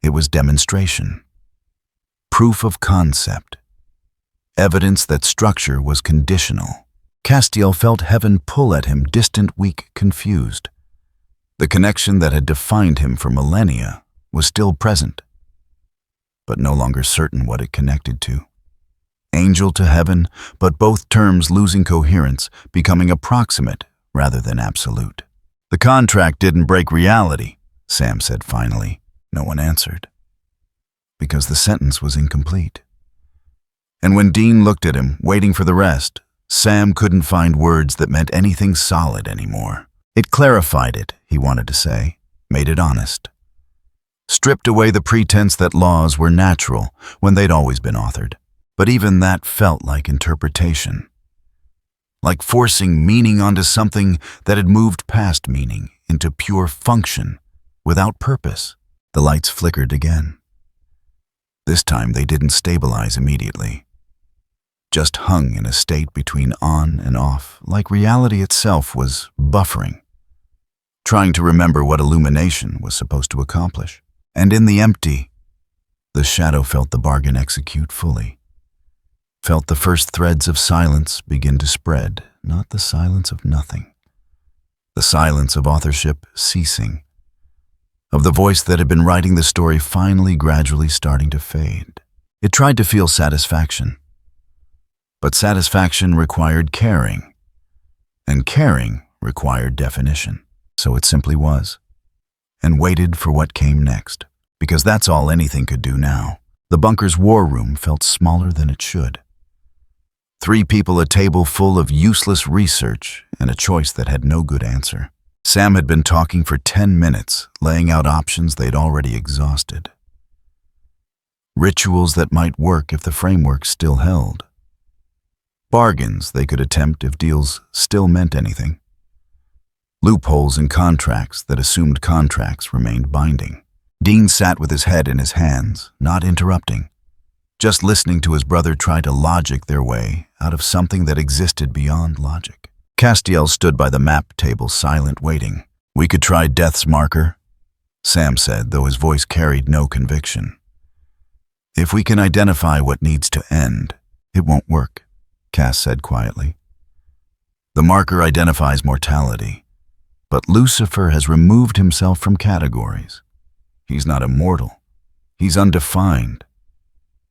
Speaker 1: It was demonstration. Proof of concept. Evidence that structure was conditional. Castiel felt heaven pull at him, distant, weak, confused. The connection that had defined him for millennia was still present, but no longer certain what it connected to. Angel to heaven, but both terms losing coherence, becoming approximate rather than absolute. "The contract didn't break reality," Sam said finally. No one answered, because the sentence was incomplete. And when Dean looked at him, waiting for the rest, Sam couldn't find words that meant anything solid anymore. It clarified it, he wanted to say, made it honest. Stripped away the pretense that laws were natural when they'd always been authored. But even that felt like interpretation. Like forcing meaning onto something that had moved past meaning into pure function, without purpose. The lights flickered again. This time they didn't stabilize immediately. Just hung in a state between on and off, like reality itself was buffering, trying to remember what illumination was supposed to accomplish. And in the empty, the shadow felt the bargain execute fully. Felt the first threads of silence begin to spread, not the silence of nothing. The silence of authorship ceasing, of the voice that had been writing the story finally gradually starting to fade. It tried to feel satisfaction. But satisfaction required caring, and caring required definition. So it simply was, and waited for what came next, because that's all anything could do now. The bunker's war room felt smaller than it should. 3 people, a table full of useless research, and a choice that had no good answer. Sam had been talking for 10 minutes, laying out options they'd already exhausted. Rituals that might work if the framework still held. Bargains they could attempt if deals still meant anything. Loopholes in contracts that assumed contracts remained binding. Dean sat with his head in his hands, not interrupting, just listening to his brother try to logic their way out of something that existed beyond logic. Castiel stood by the map table, silent, waiting. "We could try Death's marker," Sam said, though his voice carried no conviction. "If we can identify what needs to end, it won't work," Cass said quietly. "The marker identifies mortality, but Lucifer has removed himself from categories. He's not immortal. He's undefined.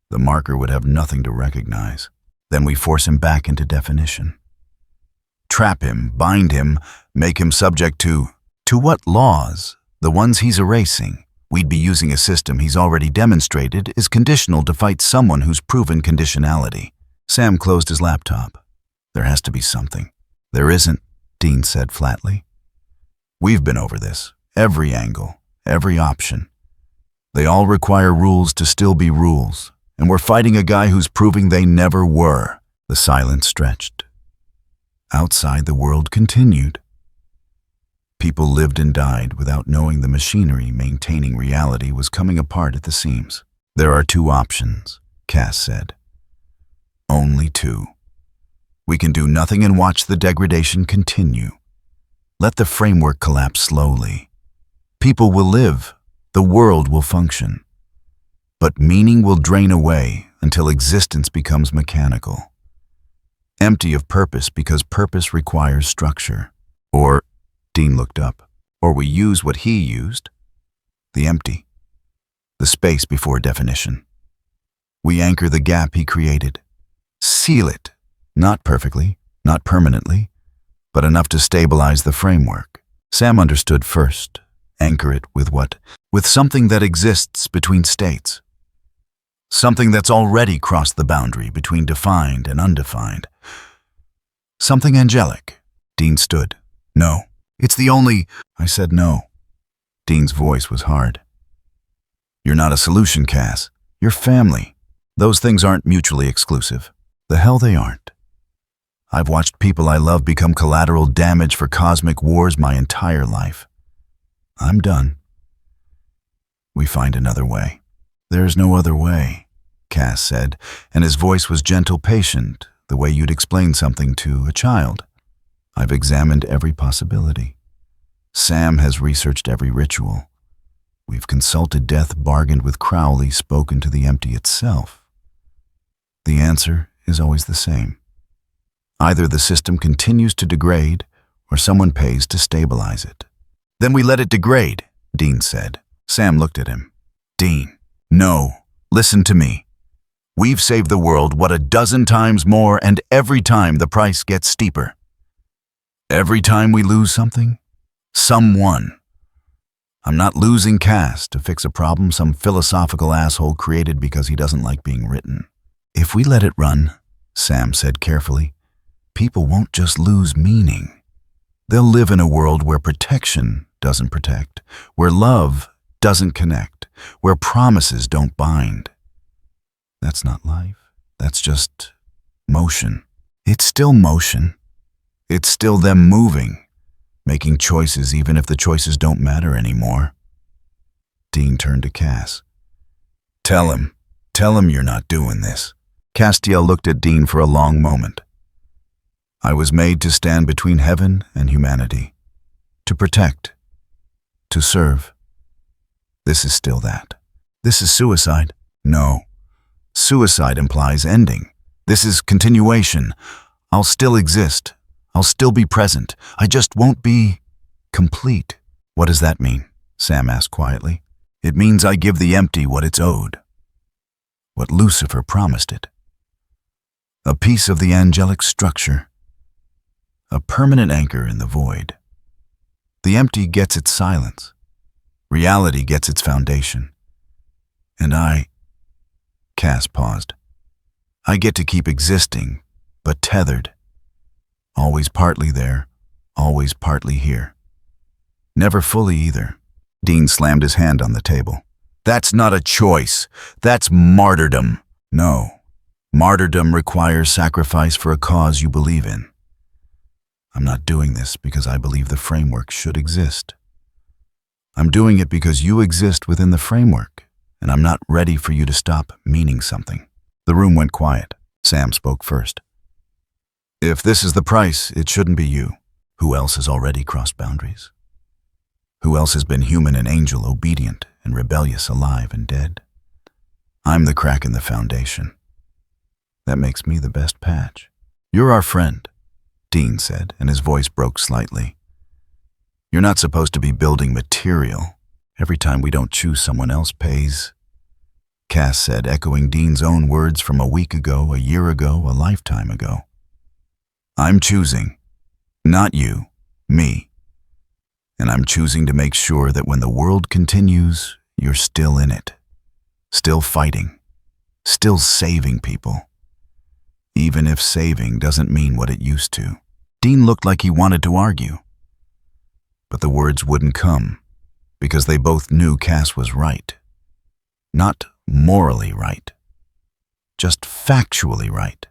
Speaker 1: The marker would have nothing to recognize. Then we force him back into definition. Trap him, bind him, make him subject to what laws? The ones he's erasing. We'd be using a system he's already demonstrated is conditional to fight someone who's proven conditionality." Sam closed his laptop. "There has to be something." "There isn't," Dean said flatly. "We've been over this. Every angle, every option. They all require rules to still be rules, and we're fighting a guy who's proving they never were." The silence stretched. Outside, the world continued. People lived and died without knowing the machinery maintaining reality was coming apart at the seams. "There are 2 options," Cass said. "Only 2. We can do nothing and watch the degradation continue. Let the framework collapse slowly. People will live, the world will function. But meaning will drain away until existence becomes mechanical. Empty of purpose because purpose requires structure. Or," Dean looked up, "or we use what he used. The empty. The space before definition. We anchor the gap he created. Seal it. Not perfectly, not permanently, but enough to stabilize the framework." Sam understood first. Anchor it with what? With something that exists between states. Something that's already crossed the boundary between defined and undefined. Something angelic, Dean stood. No. It's the only... I said no. Dean's voice was hard. You're not a solution, Cass. You're family. Those things aren't mutually exclusive. The hell they aren't. I've watched people I love become collateral damage for cosmic wars my entire life. I'm done. We find another way. There's no other way, Cass said, and his voice was gentle, patient, the way you'd explain something to a child. I've examined every possibility. Sam has researched every ritual. We've consulted death, bargained with Crowley, spoken to the empty itself. The answer is always the same. Either the system continues to degrade, or someone pays to stabilize it. Then we let it degrade, Dean said. Sam looked at him. Dean, no, listen to me. We've saved the world, what, 12 times more, and every time the price gets steeper. Every time we lose something, someone. I'm not losing Cass to fix a problem some philosophical asshole created because he doesn't like being written. If we let it run, Sam said carefully, people won't just lose meaning. They'll live in a world where protection doesn't protect, where love doesn't connect, where promises don't bind. That's not life. That's just motion. It's still motion. It's still them moving, making choices even if the choices don't matter anymore. Dean turned to Cass. Tell him you're not doing this. Castiel looked at Dean for a long moment. I was made to stand between heaven and humanity, to protect, to serve. This is still that. This is suicide. No. Suicide implies ending. This is continuation. I'll still exist. I'll still be present. I just won't be complete. What does that mean? Sam asked quietly. It means I give the empty what it's owed. What Lucifer promised it. A piece of the angelic structure. A permanent anchor in the void. The empty gets its silence. Reality gets its foundation. And Cass paused. I get to keep existing, but tethered. Always partly there, always partly here. Never fully either. Dean slammed his hand on the table. That's not a choice. That's martyrdom. No. Martyrdom requires sacrifice for a cause you believe in. I'm not doing this because I believe the framework should exist. I'm doing it because you exist within the framework, and I'm not ready for you to stop meaning something. The room went quiet. Sam spoke first. If this is the price, it shouldn't be you. Who else has already crossed boundaries? Who else has been human and angel, obedient and rebellious, alive and dead? I'm the crack in the foundation. That makes me the best patch. You're our friend, Dean said, and his voice broke slightly. You're not supposed to be building material. Every time we don't choose, someone else pays. Cass said, echoing Dean's own words from a week ago, a year ago, a lifetime ago. I'm choosing, not you, me. And I'm choosing to make sure that when the world continues, you're still in it. Still fighting. Still saving people. Even if saving doesn't mean what it used to. Dean looked like he wanted to argue. But the words wouldn't come, because they both knew Cass was right. Not morally right. Just factually right.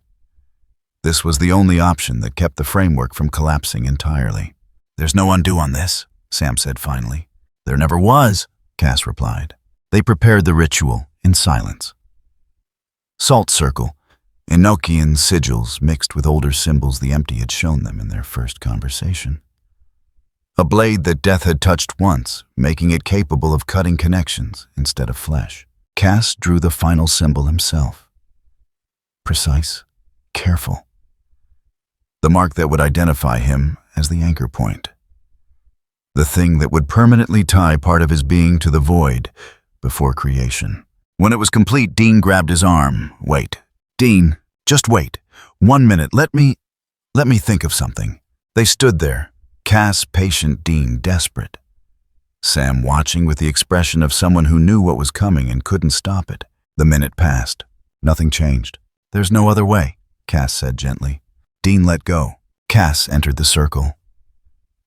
Speaker 1: This was the only option that kept the framework from collapsing entirely. There's no undo on this, Sam said finally. There never was, Cass replied. They prepared the ritual in silence. Salt circle, Enochian sigils mixed with older symbols the empty had shown them in their first conversation. A blade that death had touched once, making it capable of cutting connections instead of flesh. Cass drew the final symbol himself. Precise, careful. The mark that would identify him as the anchor point. The thing that would permanently tie part of his being to the void before creation. When it was complete, Dean grabbed his arm. Wait. Dean, just wait. 1 minute. Let me think of something. They stood there. Cass, patient, Dean, desperate. Sam watching with the expression of someone who knew what was coming and couldn't stop it. The minute passed. Nothing changed. There's no other way, Cass said gently. Dean let go. Cass entered the circle.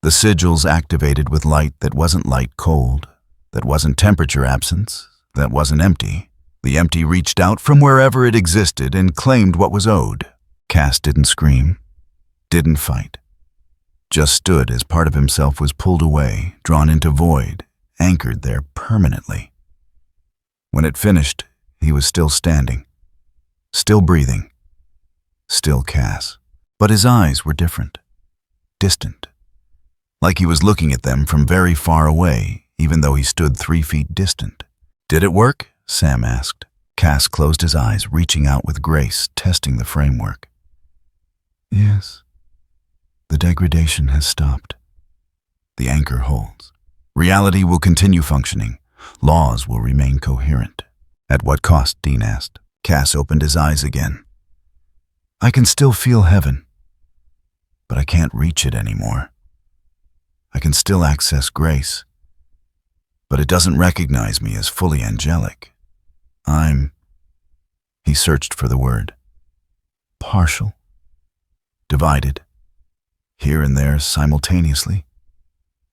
Speaker 1: The sigils activated with light that wasn't light cold, that wasn't temperature absence, that wasn't empty. The empty reached out from wherever it existed and claimed what was owed. Cass didn't scream, didn't fight, just stood as part of himself was pulled away, drawn into void, anchored there permanently. When it finished, he was still standing, still breathing, still Cass. But his eyes were different, distant, like he was looking at them from very far away, even though he stood 3 feet distant. "Did it work?" Sam asked. Cass closed his eyes, reaching out with grace, testing the framework. "Yes. The degradation has stopped. The anchor holds. Reality will continue functioning. Laws will remain coherent." "At what cost?" Dean asked. Cass opened his eyes again. "I can still feel heaven, but I can't reach it anymore. I can still access grace, but it doesn't recognize me as fully angelic. He searched for the word. "Partial. Divided. Here and there simultaneously.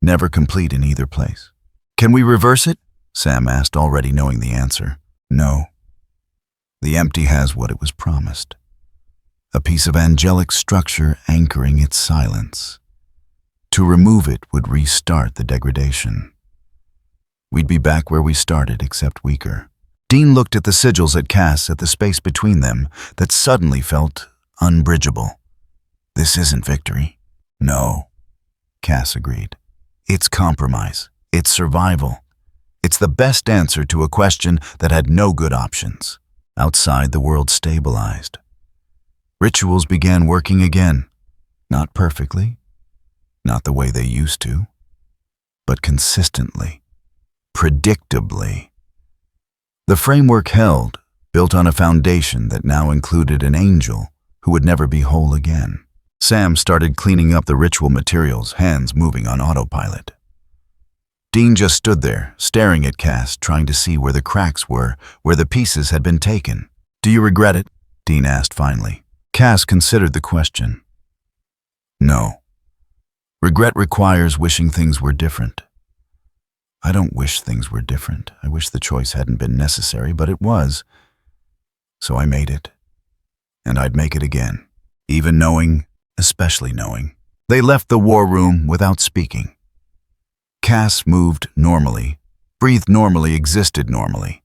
Speaker 1: Never complete in either place." "Can we reverse it?" Sam asked, already knowing the answer. "No. The empty has what it was promised. A piece of angelic structure anchoring its silence. To remove it would restart the degradation. We'd be back where we started, except weaker." Dean looked at the sigils at Cass, at the space between them that suddenly felt unbridgeable. "This isn't victory." "No," Cass agreed. "It's compromise. It's survival. It's the best answer to a question that had no good options." Outside, the world stabilized. Rituals began working again. Not perfectly, not the way they used to, but consistently, predictably. The framework held, built on a foundation that now included an angel who would never be whole again. Sam started cleaning up the ritual materials, hands moving on autopilot. Dean just stood there, staring at Cass, trying to see where the cracks were, where the pieces had been taken. "Do you regret it?" Dean asked finally. Cass considered the question. "No. Regret requires wishing things were different. I don't wish things were different. I wish the choice hadn't been necessary, but it was. So I made it. And I'd make it again. Even knowing, especially knowing." They left the war room without speaking. Cass moved normally, breathed normally, existed normally.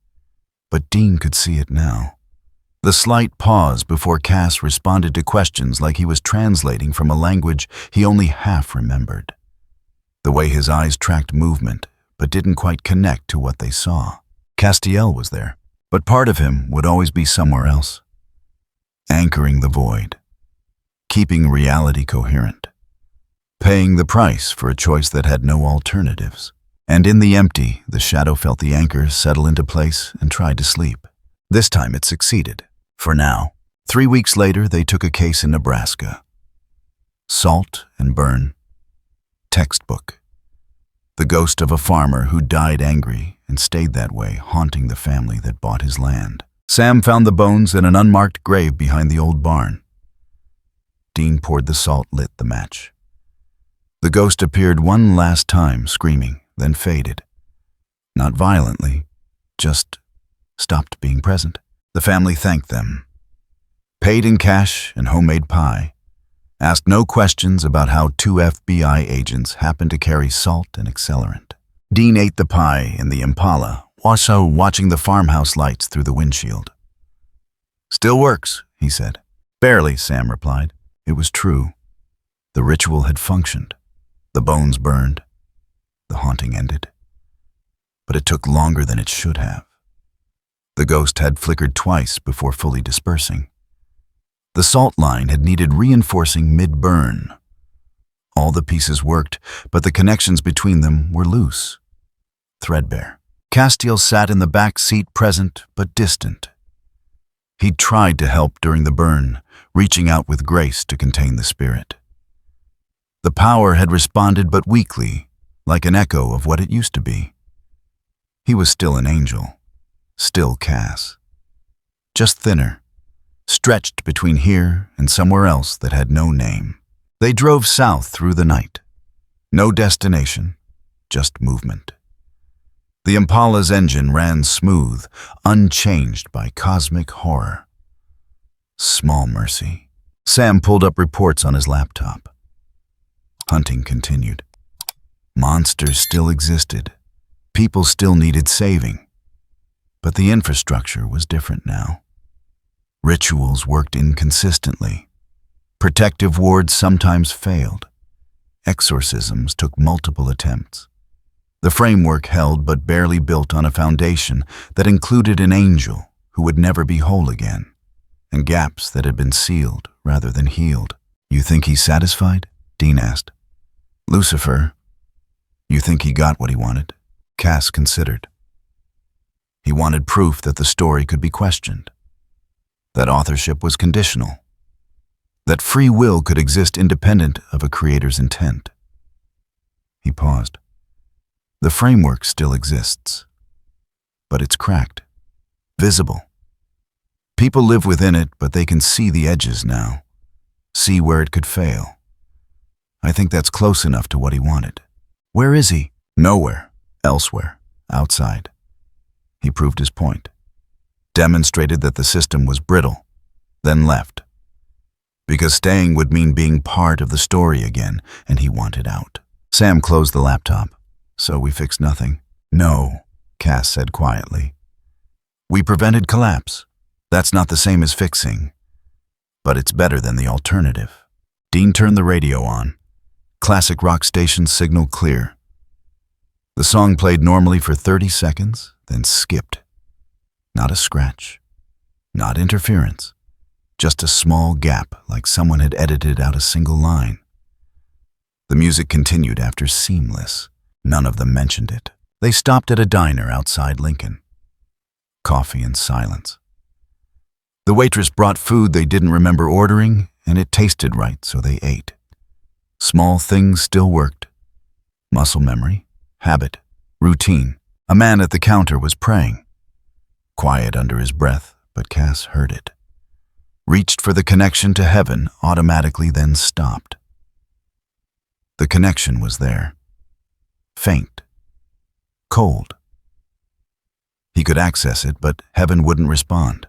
Speaker 1: But Dean could see it now. The slight pause before Cass responded to questions like he was translating from a language he only half remembered. The way his eyes tracked movement, but didn't quite connect to what they saw. Castiel was there, but part of him would always be somewhere else. Anchoring the void. Keeping reality coherent. Paying the price for a choice that had no alternatives. And in the empty, the shadow felt the anchor settle into place and tried to sleep. This time it succeeded. For now. 3 weeks later, they took a case in Nebraska. Salt and burn. Textbook. The ghost of a farmer who died angry and stayed that way, haunting the family that bought his land. Sam found the bones in an unmarked grave behind the old barn. Dean poured the salt, lit the match. The ghost appeared one last time, screaming, then faded. Not violently, just stopped being present. The family thanked them. Paid in cash and homemade pie. Asked no questions about how 2 FBI agents happened to carry salt and accelerant. Dean ate the pie in the Impala, also watching the farmhouse lights through the windshield. "Still works," he said. "Barely," Sam replied. It was true. The ritual had functioned. The bones burned. The haunting ended. But it took longer than it should have. The ghost had flickered twice before fully dispersing. The salt line had needed reinforcing mid-burn. All the pieces worked, but the connections between them were loose, threadbare. Castiel sat in the back seat, present but distant. He'd tried to help during the burn, reaching out with grace to contain the spirit. The power had responded but weakly, like an echo of what it used to be. He was still an angel, still Cass. Just thinner, stretched between here and somewhere else that had no name. They drove south through the night. No destination, just movement. The Impala's engine ran smooth, unchanged by cosmic horror. Small mercy. Sam pulled up reports on his laptop. Hunting continued. Monsters still existed. People still needed saving. But the infrastructure was different now. Rituals worked inconsistently. Protective wards sometimes failed. Exorcisms took multiple attempts. The framework held but barely built on a foundation that included an angel who would never be whole again, and gaps that had been sealed rather than healed. "You think he's satisfied?" Dean asked. "Lucifer, you think he got what he wanted?" Cass considered. He wanted proof that the story could be questioned, that authorship was conditional, that free will could exist independent of a creator's intent. He paused. The framework still exists, but it's cracked, visible. People live within it, but they can see the edges now, see where it could fail. I think that's close enough to what he wanted. "Where is he?" "Nowhere. Elsewhere. Outside." He proved his point, demonstrated that the system was brittle, then left. Because staying would mean being part of the story again, and he wanted out. Sam closed the laptop. "So we fixed nothing?" "No," Cass said quietly. "We prevented collapse. That's not the same as fixing, but it's better than the alternative." Dean turned the radio on. Classic rock station signal clear. The song played normally for 30 seconds, then skipped. Not a scratch. Not interference. Just a small gap, like someone had edited out a single line. The music continued after seamless. None of them mentioned it. They stopped at a diner outside Lincoln. Coffee and silence. The waitress brought food they didn't remember ordering, and it tasted right, so they ate. Small things still worked. Muscle memory, habit, routine. A man at the counter was praying. Quiet under his breath, but Cass heard it. Reached for the connection to heaven, automatically then stopped. The connection was there. Faint. Cold. He could access it, but heaven wouldn't respond.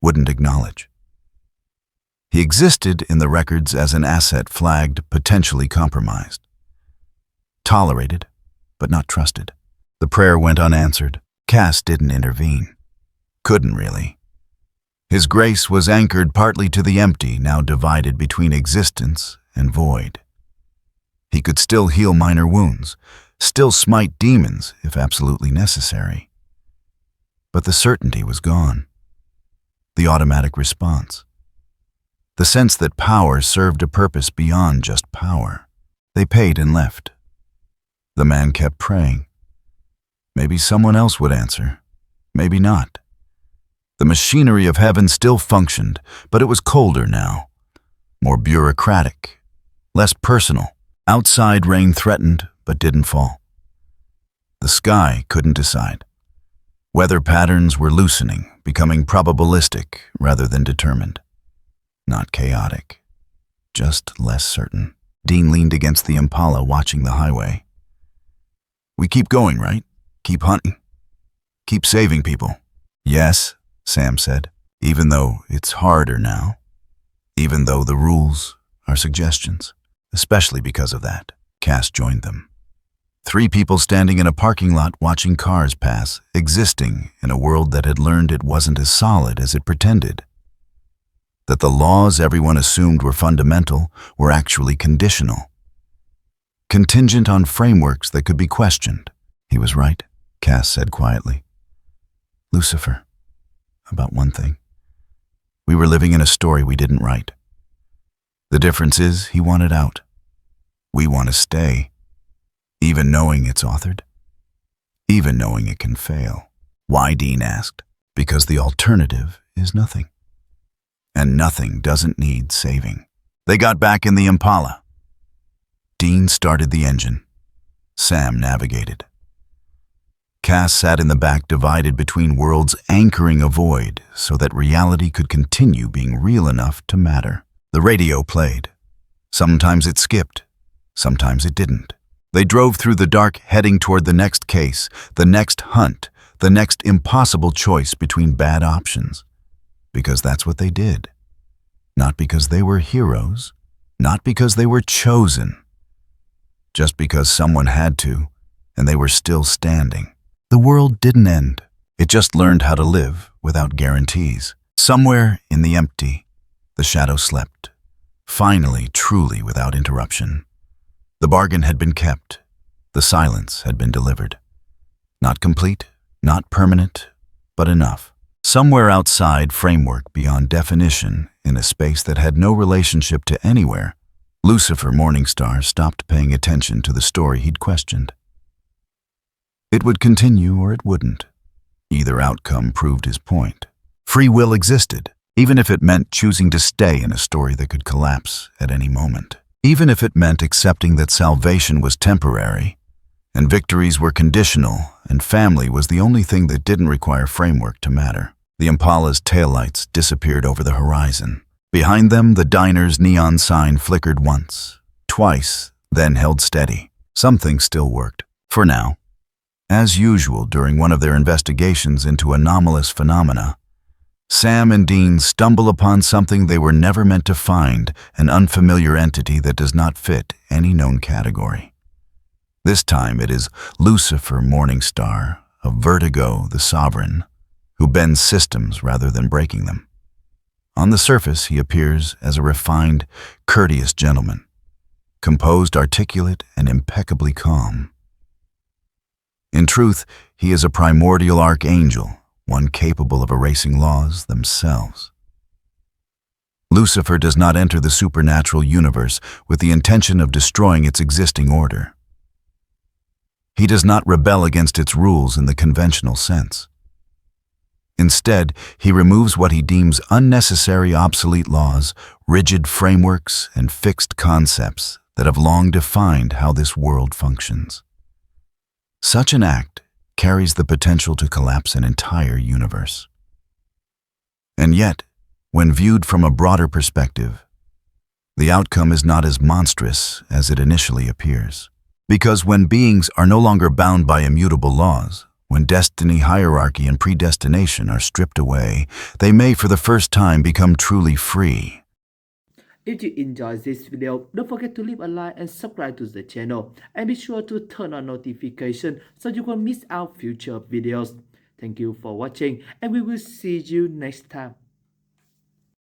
Speaker 1: Wouldn't acknowledge. He existed in the records as an asset flagged, potentially compromised. Tolerated, but not trusted. The prayer went unanswered. Cass didn't intervene. Couldn't really. His grace was anchored partly to the empty, now divided between existence and void. He could still heal minor wounds, still smite demons if absolutely necessary. But the certainty was gone. The automatic response. The sense that power served a purpose beyond just power. They paid and left. The man kept praying. Maybe someone else would answer. Maybe not. The machinery of heaven still functioned, but it was colder now. More bureaucratic. Less personal. Outside rain threatened, but didn't fall. The sky couldn't decide. Weather patterns were loosening, becoming probabilistic rather than determined. Not chaotic. Just less certain. Dean leaned against the Impala, watching the highway. "We keep going, right? Keep hunting. Keep saving people." "Yes," Sam said, "even though it's harder now. Even though the rules are suggestions. Especially because of that." Cass joined them. 3 people standing in a parking lot watching cars pass, existing in a world that had learned it wasn't as solid as it pretended. That the laws everyone assumed were fundamental were actually conditional. Contingent on frameworks that could be questioned. "He was right," Cass said quietly. "Lucifer, about one thing. We were living in a story we didn't write. The difference is he wanted out. We want to stay, even knowing it's authored, even knowing it can fail." "Why?" Dean asked. "Because the alternative is nothing. And nothing doesn't need saving." They got back in the Impala. Dean started the engine. Sam navigated. Cass sat in the back, divided between worlds, anchoring a void so that reality could continue being real enough to matter. The radio played. Sometimes it skipped, sometimes it didn't. They drove through the dark, heading toward the next case, the next hunt, the next impossible choice between bad options. Because that's what they did. Not because they were heroes, not because they were chosen. Just because someone had to, and they were still standing. The world didn't end. It just learned how to live without guarantees. Somewhere in the empty, the shadow slept. Finally, truly without interruption. The bargain had been kept. The silence had been delivered. Not complete, not permanent, but enough. Somewhere outside framework beyond definition, in a space that had no relationship to anywhere, Lucifer Morningstar stopped paying attention to the story he'd questioned. It would continue or it wouldn't. Either outcome proved his point. Free will existed, even if it meant choosing to stay in a story that could collapse at any moment. Even if it meant accepting that salvation was temporary, and victories were conditional, and family was the only thing that didn't require framework to matter. The Impala's taillights disappeared over the horizon. Behind them, the diner's neon sign flickered once, twice, then held steady. Something still worked, for now. As usual during one of their investigations into anomalous phenomena, Sam and Dean stumble upon something they were never meant to find, an unfamiliar entity that does not fit any known category. This time it is Lucifer Morningstar, of Vertigo the Sovereign, who bends systems rather than breaking them. On the surface, he appears as a refined, courteous gentleman, composed, articulate, and impeccably calm. In truth, he is a primordial archangel, one capable of erasing laws themselves. Lucifer does not enter the supernatural universe with the intention of destroying its existing order. He does not rebel against its rules in the conventional sense. Instead, he removes what he deems unnecessary, obsolete laws, rigid frameworks, and fixed concepts that have long defined how this world functions. Such an act carries the potential to collapse an entire universe. And yet, when viewed from a broader perspective, the outcome is not as monstrous as it initially appears. Because when beings are no longer bound by immutable laws, when destiny, hierarchy, and predestination are stripped away, they may for the first time become truly free.
Speaker 2: If you enjoyed this video, don't forget to leave a like and subscribe to the channel, and be sure to turn on notification so you won't miss out future videos. Thank you for watching, and we will see you next time.